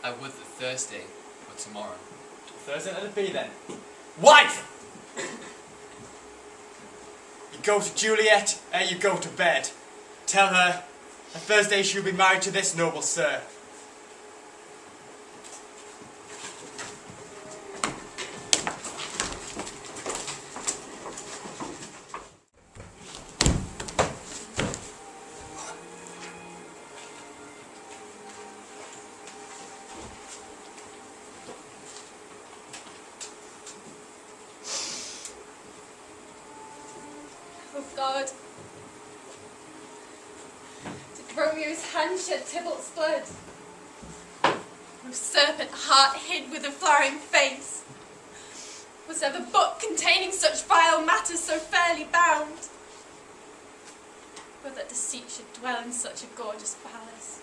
I would that Thursday were tomorrow. Thursday let it be then. Wife! You go to Juliet, ere you go to bed. Tell her that Thursday she'll be married to this noble sir. Oh God. Did Romeo's hand shed Tybalt's blood? No serpent heart hid with a flowering face. Was ever book containing such vile matters so fairly bound? But that deceit should dwell in such a gorgeous palace.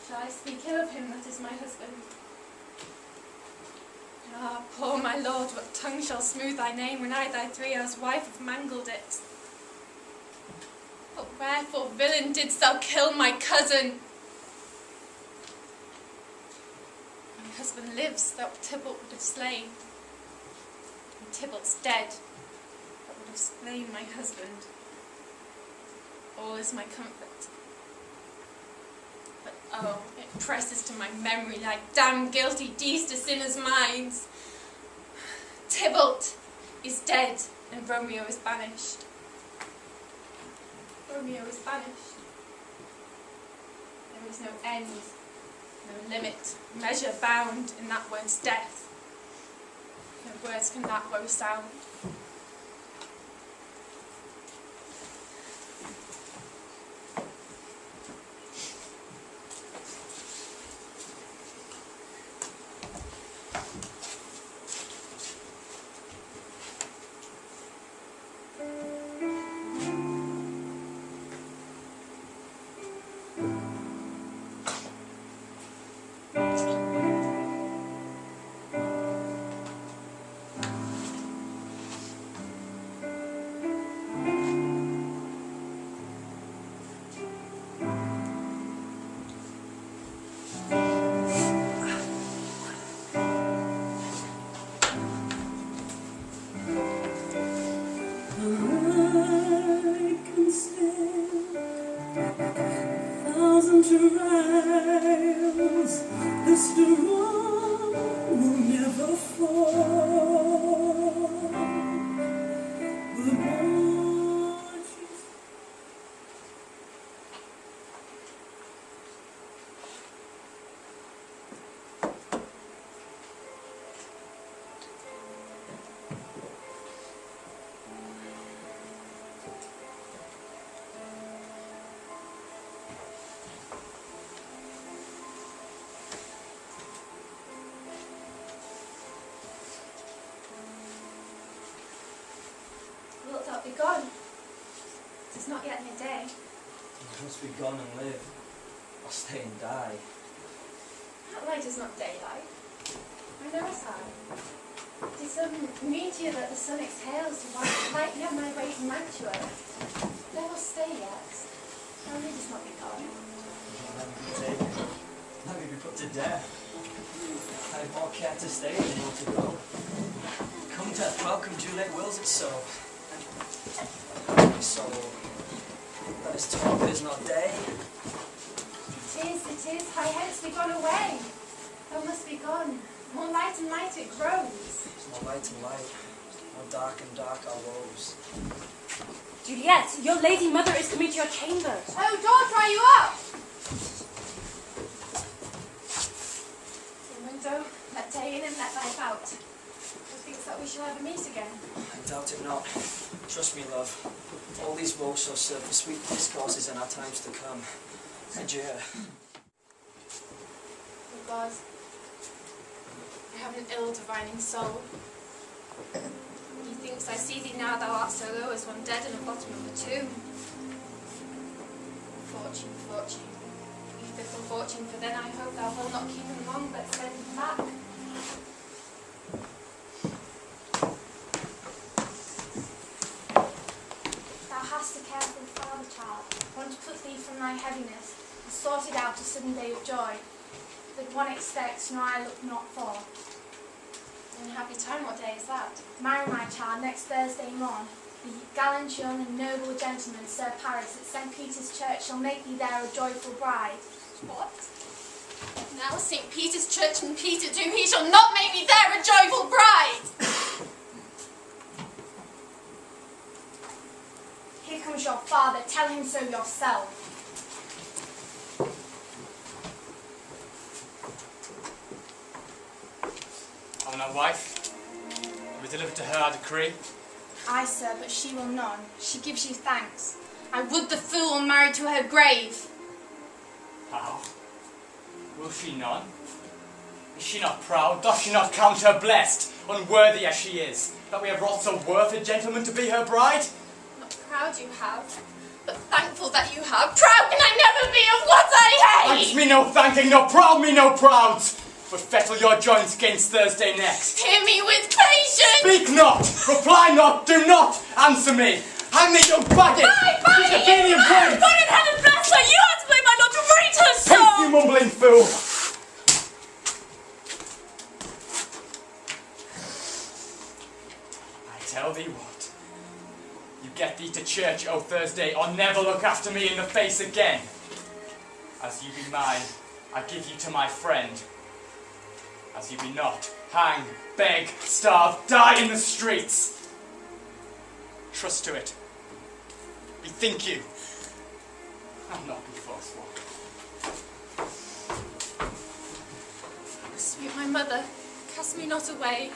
Shall I speak ill of him that is my husband? Ah, poor my lord, what tongue shall smooth thy name when I, thy 3 hours wife, have mangled it? But wherefore, villain, didst thou kill my cousin? My husband lives, that Tybalt would have slain. And Tybalt's dead, that would have slain my husband. All is my comfort. But oh, it presses to my memory like damned guilty deeds to sinners' minds. Tybalt is dead and Romeo is banished. Romeo is banished. There is no end, no limit, measure bound in that word's death. No words can that woe sound. Wilt thou be gone? It is not yet midday. I must be gone and live, or stay and die. That light is not daylight. I know it's high. It is some meteor that the sun exhales to light me on my way to Mantua. There will stay yet. Only it is not be gone. Let me be taken. Let me be put to death. I have more care to stay than more to go. Come death, welcome, Juliet wills it so. My soul, that is torn is not day. It is, high hence be gone away. Thou must be gone. More light and light it grows. More light and light, more dark and dark our woes. Juliet, your lady mother is coming to your chamber. Oh, daughter, are you up? Window, let day in and let life out. Methinks that we shall ever meet again. I doubt it not. Trust me, love. All these woes shall serve for sweet discourses in our times to come. Adieu. Oh God, I have an ill divining soul. Methinks I see thee now, thou art so low as one dead in the bottom of a tomb. Fortune, fortune, you fickle fortune, for then I hope thou wilt not keep him long, but send him back. Thou hast a careful father, child, one to put thee from thy heaviness, and sorted out a sudden day of joy, that one expects nor I look not for. In happy time, what day is that? Marry, my child, next Thursday morn. The gallant young and noble gentleman, Sir Paris, at St. Peter's Church shall make thee there a joyful bride. What? Now St. Peter's Church and Peter doom, he shall not make me there a joyful bride! Here comes your father, tell him so yourself. I'm my wife. We delivered to her our decree. Aye, sir, but she will none. She gives you thanks. I would the fool were married to her grave. How? Will she none? Is she not proud? Doth she not count her blessed, unworthy as she is, that we have wrought so worth a gentleman to be her bride? Not proud you have, but thankful that you have. Proud can I never be of what I hate! Thanks me no thanking, nor proud me no prouds, but fettle your joints against Thursday next. Hear me with patience! Speak not, reply not, do not answer me. Hang me, don't bag it! By She's a lady of grace! God in heaven bless her! You have to blame my lord to rate her so! Haste, you mumbling fool! I tell thee what, you get thee to church, O Thursday, or never look after me in the face again. As you be mine, I give you to my friend. As you be not, hang, beg, starve, die in the streets. Trust to it. Bethink you. I'll not be forceful. Sweet my mother, cast me not away.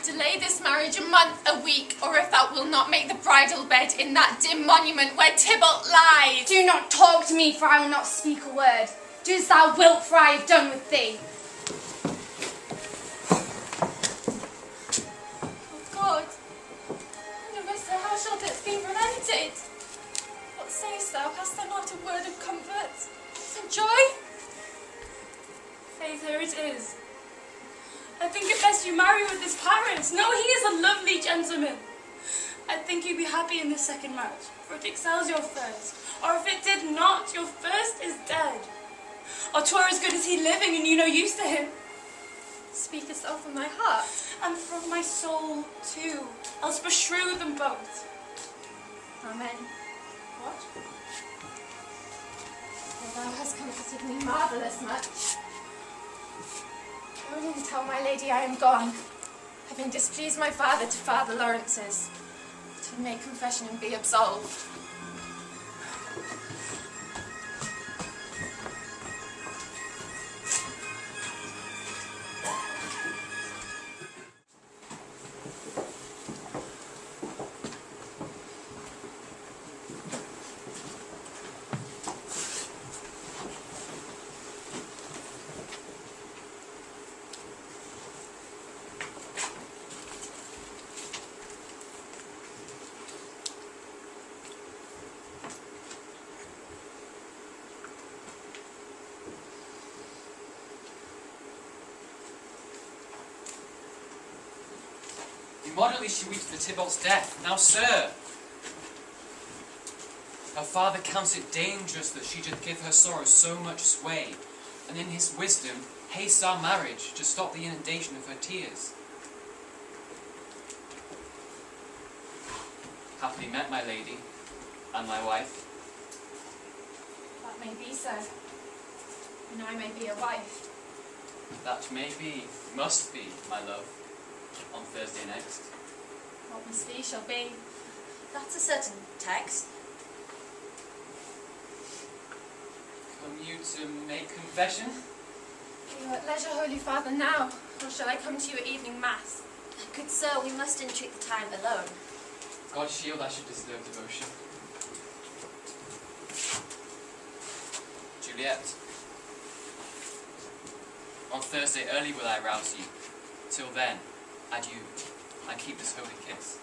Delay this marriage a month, a week, or if thou wilt not make the bridal bed in that dim monument where Tybalt lies. Do not talk to me, for I will not speak a word. Do as thou wilt, for I have done with thee. God, Nerissa, how shall this be prevented? What sayest thou? Hast thou not a word of comfort and joy? Faith, here it is. I think it best you marry with this Paris. No, he is a lovely gentleman. I think you'd be happy in this second marriage, for it excels your first. Or if it did not, your first is dead. Or 'twere as good as he living and you no use to him. Speakest thou from thy heart? And from my soul too, else beshrew them both. Amen. What? Well, thou hast comforted me marvellous much. Only tell my lady I am gone, having displeased my father to Father Lawrence's, to make confession and be absolved. Immoderately she weeps for Tybalt's death. Now, sir, her father counts it dangerous that she should give her sorrow so much sway, and in his wisdom haste our marriage to stop the inundation of her tears. Hath happily met my lady and my wife. That may be so. And I may be a wife. That may be, must be, my love, on Thursday next. What must be shall be. That's a certain text. Come you to make confession? You are at leisure, Holy Father, now, or shall I come to you at evening mass? Good sir, we must entreat the time alone. God shield I should disturb devotion. Juliet, on Thursday early will I rouse you. Till then, adieu, and keep this holy kiss.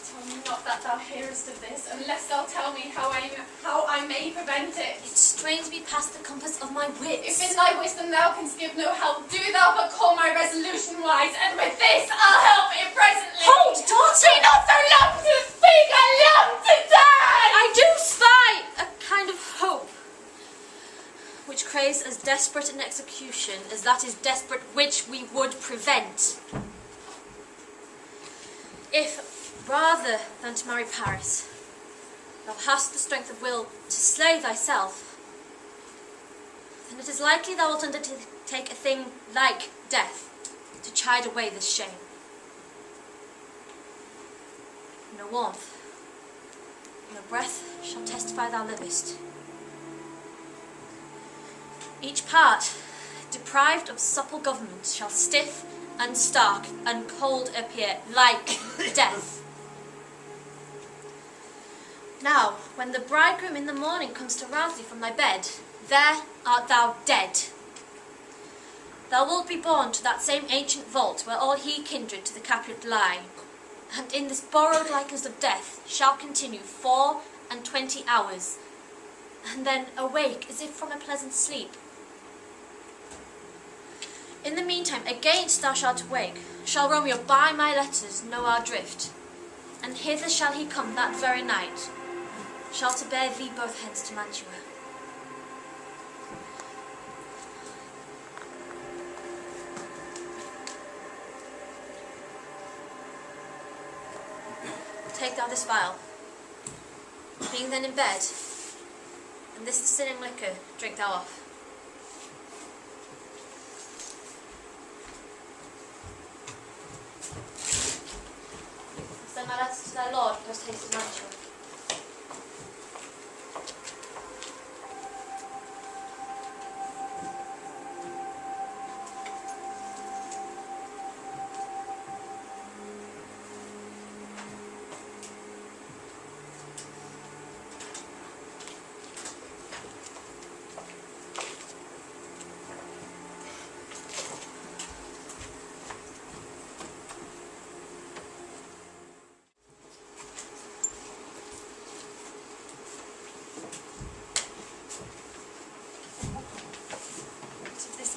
Tell me not that thou hearest of this, unless thou tell me how I may prevent it. It strains me past the compass of my wits. If in thy wisdom thou canst give no help, do thou but call my resolution wise, and with this I'll help it presently. Hold, daughter! Be not so long to speak, I long to die! I do spy a kind of hope, which craves as desperate an execution as that is desperate which we would prevent. If, rather than to marry Paris, thou hast the strength of will to slay thyself, then it is likely thou wilt undertake a thing like death to chide away this shame. No warmth, no breath shall testify thou livest. Each part, deprived of supple government, shall stiff and stark and cold appear like death. Now, when the bridegroom in the morning comes to rouse thee from thy bed, there art thou dead. Thou wilt be borne to that same ancient vault where all he kindred to the Capulet lie, and in this borrowed likeness of death shall continue 24 hours, and then awake as if from a pleasant sleep. In the meantime, against thou shalt wake, shall Romeo by my letters know our drift, and hither shall he come that very night, shall to bear thee both hence to Mantua. Take thou this vial, being then in bed, and this distilling liquor drink thou off. Send my letters to thy lord post haste to Mantua.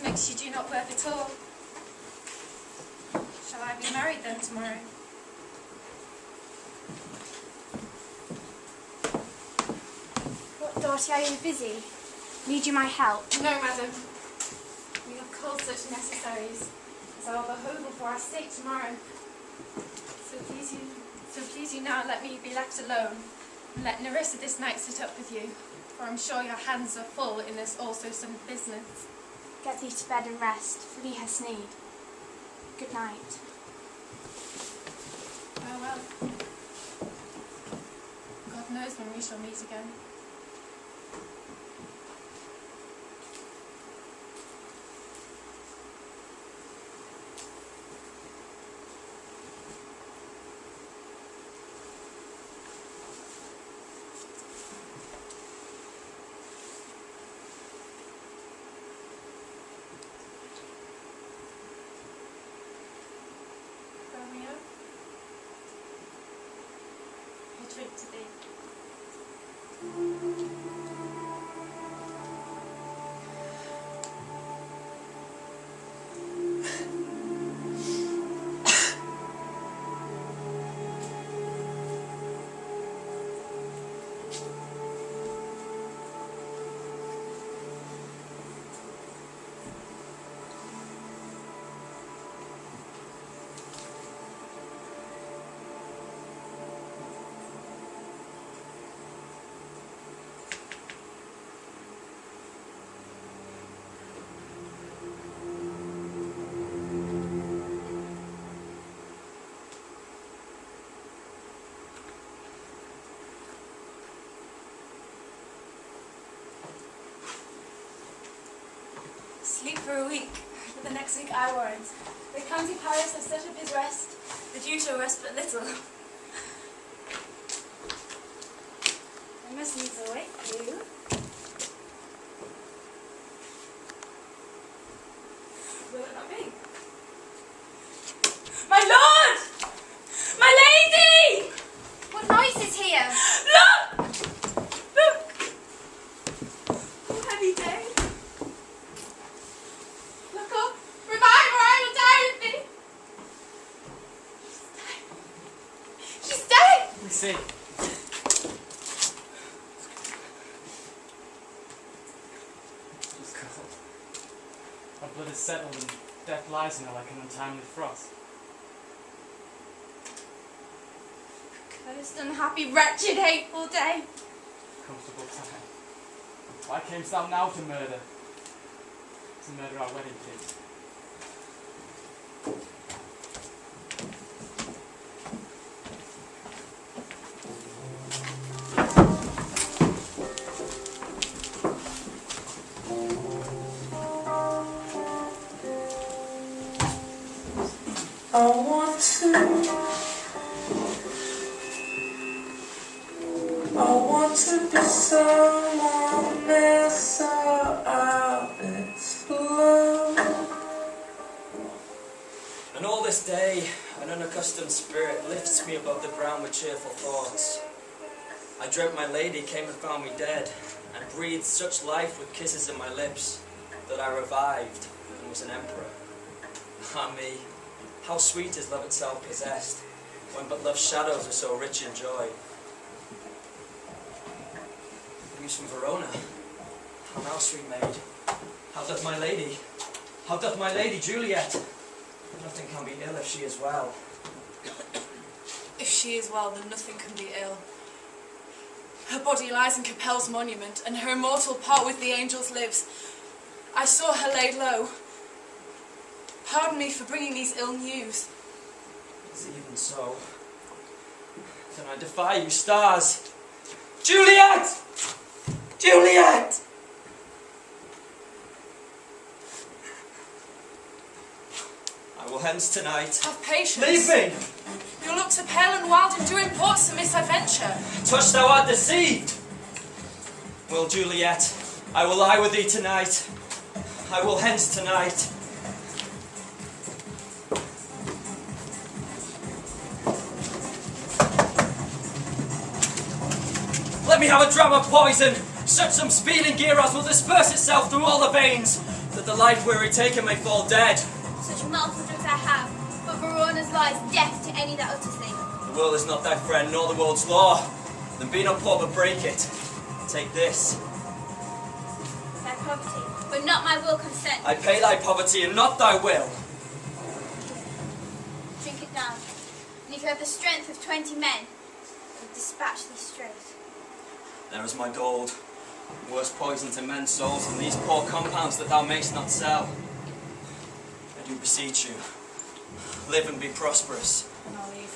Makes you do not work at all. Shall I be married then tomorrow? What, Dorothy, are you busy? Need you my help? No, madam. We have culled such necessaries as are behoved for our state tomorrow. So please you now let me be left alone, and let Nerissa this night sit up with you, for I'm sure your hands are full in this also some business. Get thee to bed and rest, for thee hast need. Good night. Farewell. God knows when we shall meet again. Romeo, I drink to thee. for a week, but the next week I warrant. The county parish has set up his rest, the due to rest but little. I must needs awake you. Will it not be? My lord! My lady! What noise is here? Look! Look! Oh, heavy day. Look up! Revive or I will die with thee! She's dead! Let me see. She's cold. Her blood is settled and death lies in her like an untimely frost. Cursed, unhappy, wretched, hateful day. Comfortable time. Why camest thou now to murder? To murder our wedding kiss. I want to be someone else out its love. And all this day, an unaccustomed spirit lifts me above the ground with cheerful thoughts. I dreamt my lady came and found me dead, and breathed such life with kisses on my lips, that I revived and was an emperor. Ah me, how sweet is love itself possessed, when but love's shadows are so rich in joy. News from Verona. How now, sweet maid? How doth my lady? How doth my lady Juliet? Nothing can be ill if she is well. If she is well, then nothing can be ill. Her body lies in Capel's monument, and her immortal part with the angels lives. I saw her laid low. Pardon me for bringing these ill news. Is it even so? Then I defy you, stars. Juliet! Juliet! I will hence tonight. Have patience. Leave me! Your looks are pale and wild, and do import some misadventure. Touch thou art deceived! Well, Juliet, I will lie with thee tonight. I will hence tonight. Let me have a dram of poison. Such some speeding gear as will disperse itself through all the veins, that the life-weary taker may fall dead. Such multiple drugs I have, but Verona's law is death to any that utters thee. The world is not thy friend, nor the world's law. Then be not poor, but break it. Take this. Thy poverty, but not my will consent. I pay thy poverty, and not thy will. Drink it down, and if you have the strength of 20 men, I will dispatch thee straight. There is my gold. Worse poison to men's souls than these poor compounds that thou mayst not sell. I do beseech you, live and be prosperous. And I'll leave you.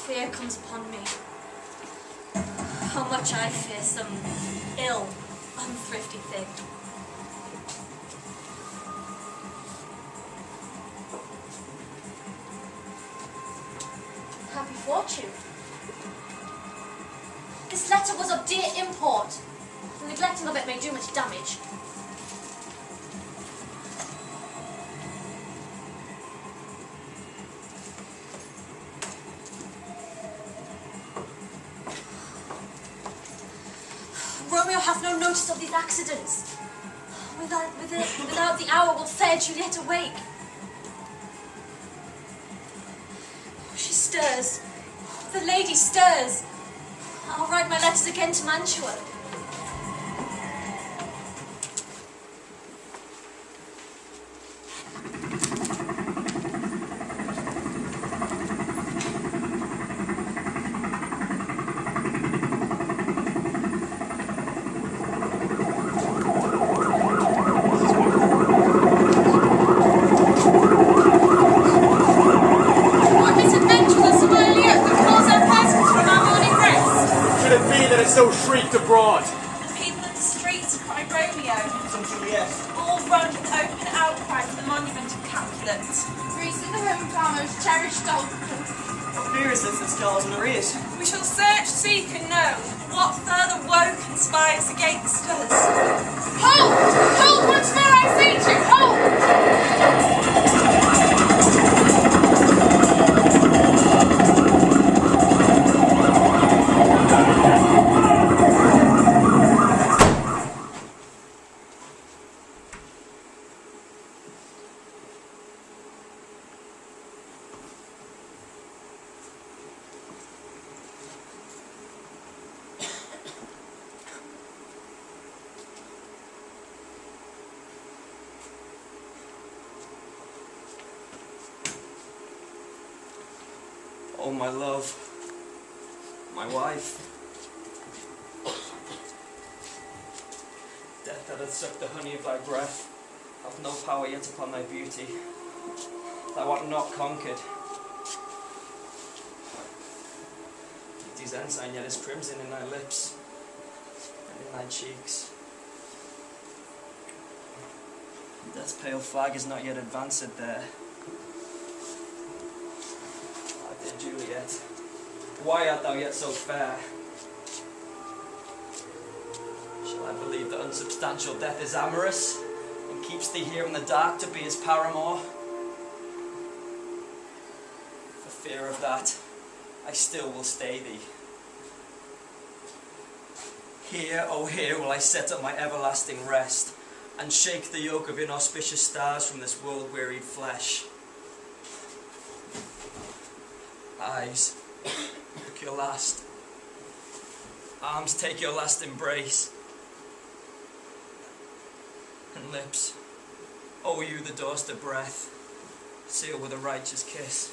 Fear comes upon me. How much I fear some ill, unthrifty thing. Happy fortune. This letter was of dear import. The neglecting of it may do much damage. Romeo hath no notice of these accidents. Without the hour will fair Juliet awake. She stirs. The lady stirs. I'll write my letters again to Mantua. peace at the home of our most cherished dog. What fear is this that scars on her ears? We shall search, seek, and know what further woe conspires against us. Hold! Hold once more, I say to you, hold! Oh, my love, my wife. Death that hath sucked the honey of thy breath hath no power yet upon thy beauty. Thou art not conquered. Duty's ensign yet is crimson in thy lips and in thy cheeks. Death's pale flag is not yet advanced there. Juliet, why art thou yet so fair? Shall I believe that unsubstantial death is amorous and keeps thee here in the dark to be his paramour? For fear of that, I still will stay thee. Here, oh here, will I set up my everlasting rest and shake the yoke of inauspicious stars from this world-wearied flesh. Eyes, look your last. Arms, take your last embrace. And lips, owe you the doorstep breath, seal with a righteous kiss.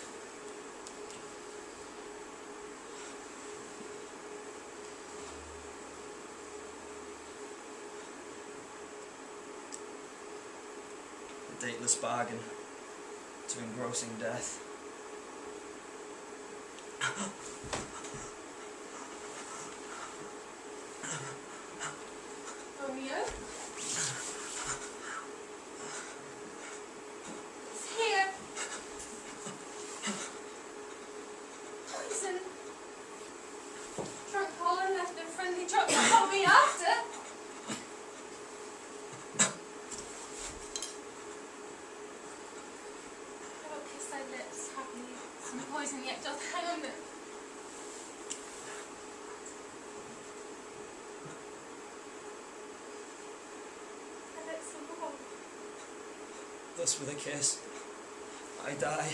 A dateless bargain to engrossing death. Romeo? It's here. Poison. Drunk whole and left a friendly drop to hold me after. I will kiss thy lips happily. Some poison yet doth hang on them. Thus with a kiss, I die.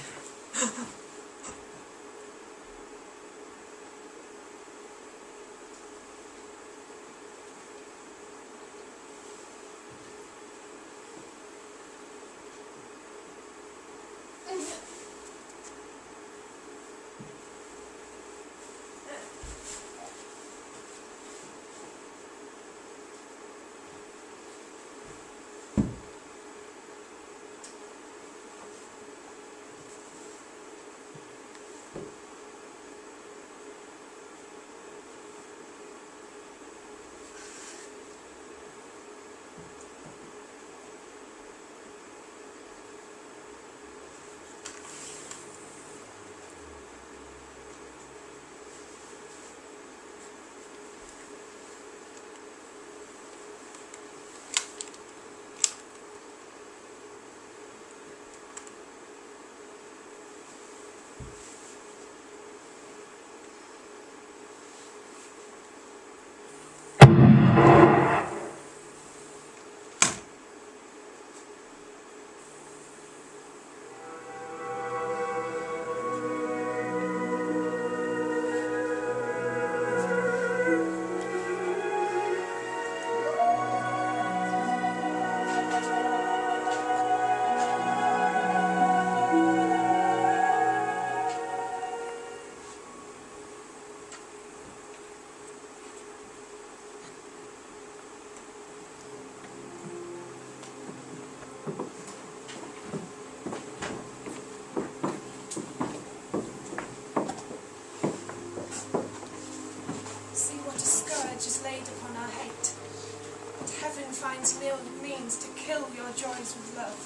Finds means to kill your joys with love.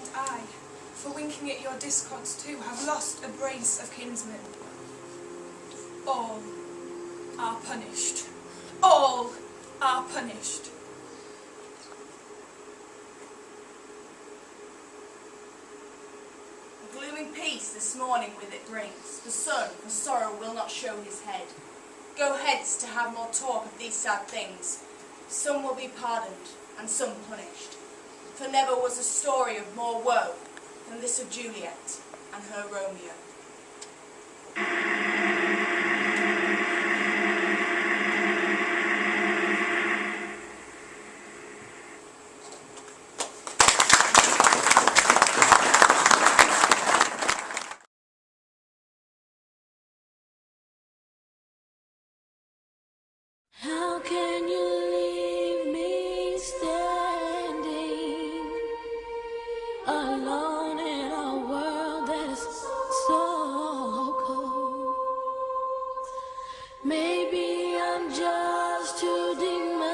And I, for winking at your discords too, have lost a brace of kinsmen. All are punished. All are punished. A glooming peace this morning with it brings. The sun for sorrow will not show his head. Go hence to have more talk of these sad things. Some will be pardoned, and some punished. For never was a story of more woe than this of Juliet and her Romeo. How can you leave me standing alone in a world that is so cold? Maybe I'm just too demanding.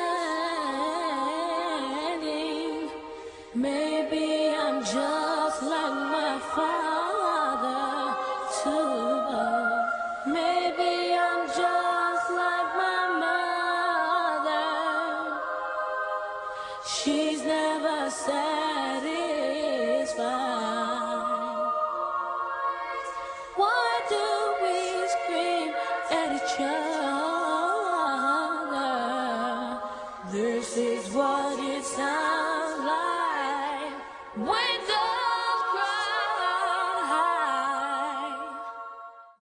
Maybe I'm just like my father too. Maybe I'm just like my mother. She's never satisfied. Why do we scream at each other? This is what it sounds